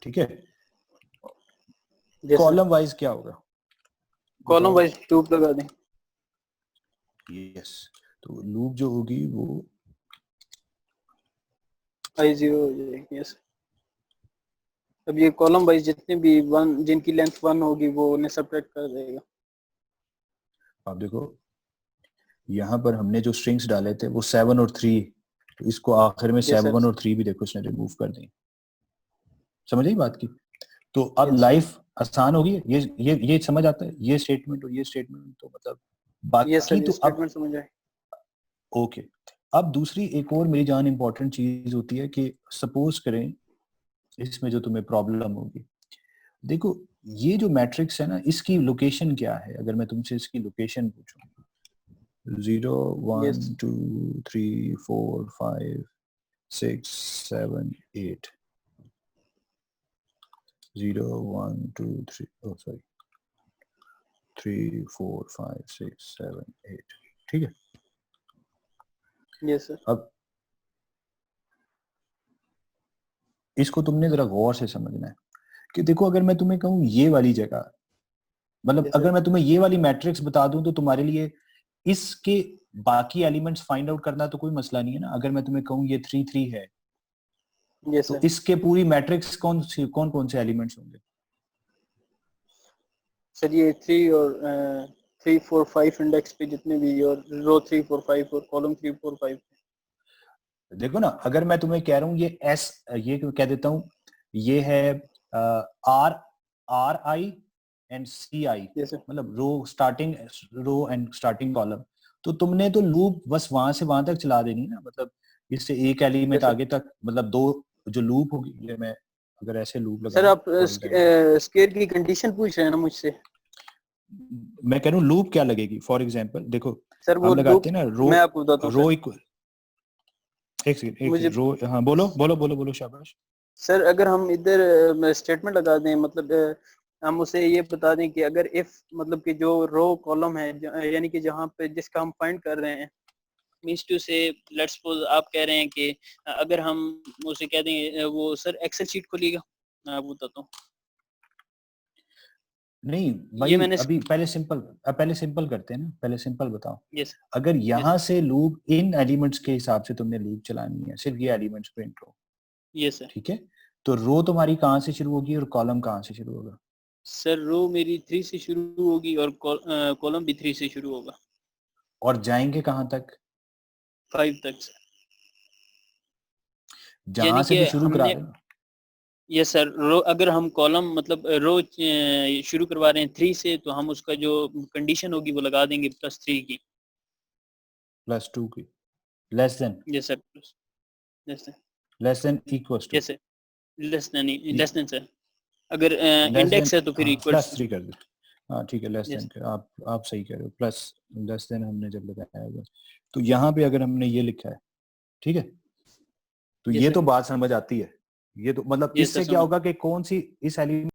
ठीक है। कॉलम वाइज क्या होगा? कॉलम वाइज लूप लगा दें। यस, तो लूप जो होगी वो I0 हो जाएगी। यस, अब ये कॉलम वाइज जितने भी वन जिनकी लेंथ 1 होगी वो उन्हें सेपरेट कर देगा। आप देखो यहाँ पर हमने जो स्ट्रिंग्स डाले थे वो 7 और 3, तो इसको आखिर में 7 और 3 भी देखो इसने रिमूव कर दी। समझ आई बात की? तो अब लाइफ आसान होगी। ये समझ आता है, ये स्टेटमेंट और ये स्टेटमेंट, तो मतलब बाकी तो अब समझ आए। ओके। अब दूसरी एक और मेरी जान इंपॉर्टेंट चीज होती है कि सपोज करें इसमें जो तुम्हें प्रॉब्लम होगी, देखो ये जो मैट्रिक्स है ना, इसकी लोकेशन क्या है? अगर मैं तुमसे इसकी लोकेशन पूछूं, 0 1 2 3 4 5 6 7 8, 0 1 2 3 सॉरी 3 4 5 6 7 8, ठीक है। Yes sir. अब इसको तुमने जरा गौर से समझना है कि देखो, अगर मैं तुम्हें कहूँ ये वाली जगह, मतलब अगर मैं तुम्हें ये वाली मैट्रिक्स बता दूं तो तुम्हारे लिए इसके बाकी एलिमेंट्स फाइंड आउट करना तो कोई मसला नहीं है ना। अगर मैं तुम्हें कहूँ ये 3 3 है, तो इसके पूरी मैट्रिक्स कौन कौन से एलिमेंट्स होंगे? सर ये 3 और 3 4 5 इंडेक्स पे जितने भी, और रो 3 4 5 और कॉलम 3 4 5। देखो ना, अगर मैं तुम्हें कह रहा हूँ ये एस, ये कह देता हूँ ये है are I and C I, मतलब row starting row and starting column, तो तुमने तो लूप बस वहां से वहां तक चला देनी ना, मतलब इससे एक एलिमेंट आगे तक, मतलब 2 जो लूप होगी। ये मैं अगर ऐसे लूप लगा, सर आप स्केयर की कंडीशन पूछ रहे हैं ना मुझसे? मैं कह रहा हूँ लूप क्या लगेगी। फॉर एग्जांपल देखो, सर वो लगाते हैं ना मैं आपको बताता हूँ। रो इक्वल, एक सेकंड रो, हाँ बोलो शाबाश। सर अगर हम इधर स्टेटमेंट लगा दें, मतलब हम उसे ये बता दें कि अगर इफ, मतलब कि जो रो कॉलम है, यानी कि जहाँ पे जिसका हम फाइंड कर रहे हैं, मींस टू से लेट्स सपोज आप कह रहे हैं कि अगर हम उसे कह दें, वो सर एक्सेल शीट खोलिएगा, मैं आपको बताता हूँ। नहीं भाई, अभी पहले सिंपल करते हैं ना, पहले सिंपल बताओ। yes, अगर यहाँ से लूप इन एलिमेंट्स के हिसाब से तुमने लूप चलानी है, सिर्फ ये एलिमेंट्स प्रिंट रो, यस सर, ठीक है। तो रो तुम्हारी कहाँ से शुरू होगी और कॉलम कहाँ से शुरू होगा? सर रो मेरी 3 से शुरू होगी और कॉलम भी 3 से शुरू होगा। और जाएंगे कहाँ तक? 5 तक सर। जहाँ से भी शुरू करा रहे हो। यस सर, रो अगर हम कॉलम मतलब रो शुरू करवा रहे हैं 3 से, तो हम उसका जो कंडीशन होगी वो लगा देंगे +3 की, +2 की, less than. Yes sir, less than equals to, yes sir, less than sir. अगर इंडेक्स है तो फिर इक्वल +3 कर दो। हाँ ठीक है, लेस देन के आप सही कह रहे हो। प्लस लेस देन हमने जब लगाया होगा, तो यहाँ पे अगर हमने ये लिखा है, ठीक है, तो ये तो बात समझ आती है। ये तो मतलब इससे क्या होगा कि कौन सी इस एलिमेंट